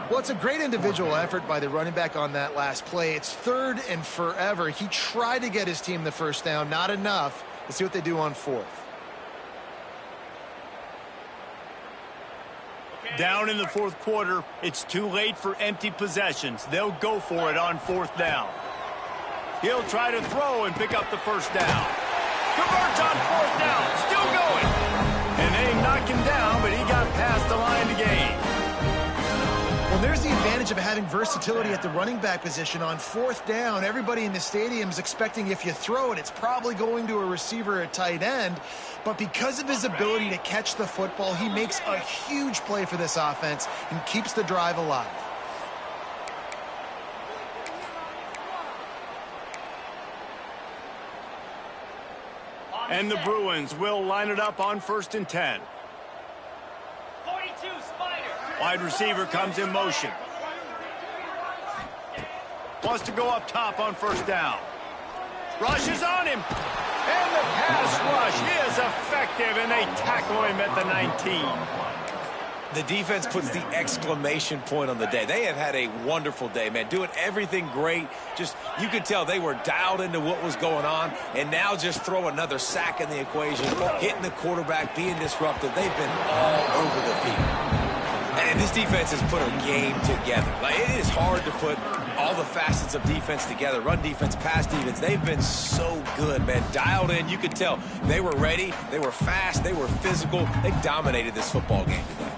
S2: Well, it's a great individual effort by the running back on that last play. It's 3rd and forever. He tried to get his team the first down. Not enough. Let's see what they do on 4th.
S1: Down in the 4th quarter, it's too late for empty possessions. They'll go for it on 4th down. He'll try to throw and pick up the first down. Converts on 4th down. Still going. And they knock him down, but he got past the line to gain.
S2: Well, there's the advantage of having versatility at the running back position. On 4th down, everybody in the stadium is expecting if you throw it, it's probably going to a receiver or tight end. But because of his ability to catch the football, he makes a huge play for this offense and keeps the drive alive.
S1: And the Bruins will line it up on 1st and 10.
S5: 42, Spider.
S1: Wide receiver comes in motion. Wants to go up top on 1st down. Rush is on him. And the pass rush is effective, and they tackle him at the 19.
S3: The defense puts the exclamation point on the day. They have had a wonderful day, man. Doing everything great. Just, you could tell they were dialed into what was going on. And now just throw another sack in the equation. Hitting the quarterback, being disruptive. They've been all over the field. And this defense has put a game together. Like, it is hard to put all the facets of defense together. Run defense, pass defense. They've been so good, man. Dialed in. You could tell they were ready. They were fast. They were physical. They dominated this football game today.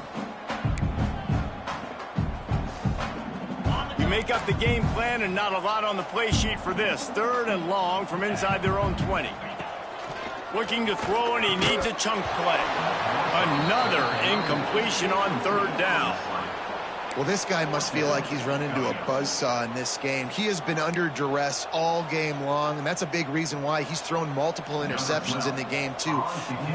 S1: Make up the game plan and not a lot on the play sheet for this. 3rd and long from inside their own 20. Looking to throw, and he needs a chunk play. Another incompletion on 3rd down.
S2: Well, this guy must feel like he's run into a buzzsaw in this game. He has been under duress all game long, and that's a big reason why he's thrown multiple interceptions in the game, too.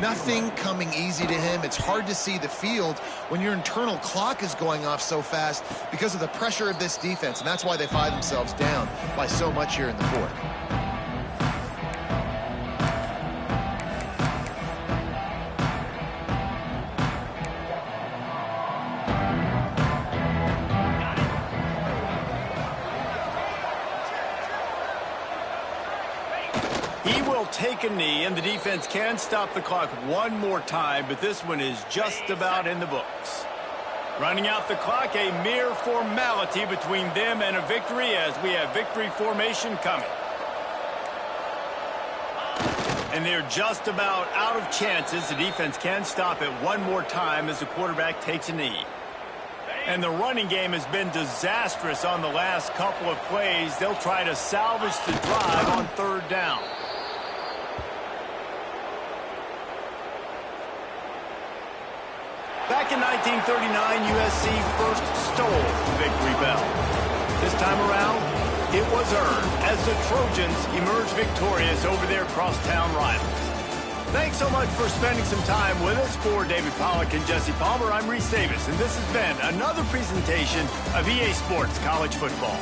S2: Nothing coming easy to him. It's hard to see the field when your internal clock is going off so fast because of the pressure of this defense, and that's why they find themselves down by so much here in the 4th.
S1: Take a knee, and the defense can stop the clock one more time, but this one is just about in the books. Running out the clock, a mere formality between them and a victory as we have victory formation coming. And they're just about out of chances. The defense can stop it one more time as the quarterback takes a knee. And the running game has been disastrous on the last couple of plays. They'll try to salvage the drive on 3rd down. Back in 1939, USC first stole the victory bell. This time around, it was earned as the Trojans emerged victorious over their crosstown rivals. Thanks so much for spending some time with us. For David Pollack and Jesse Palmer, I'm Reese Davis, and this has been another presentation of EA Sports College Football.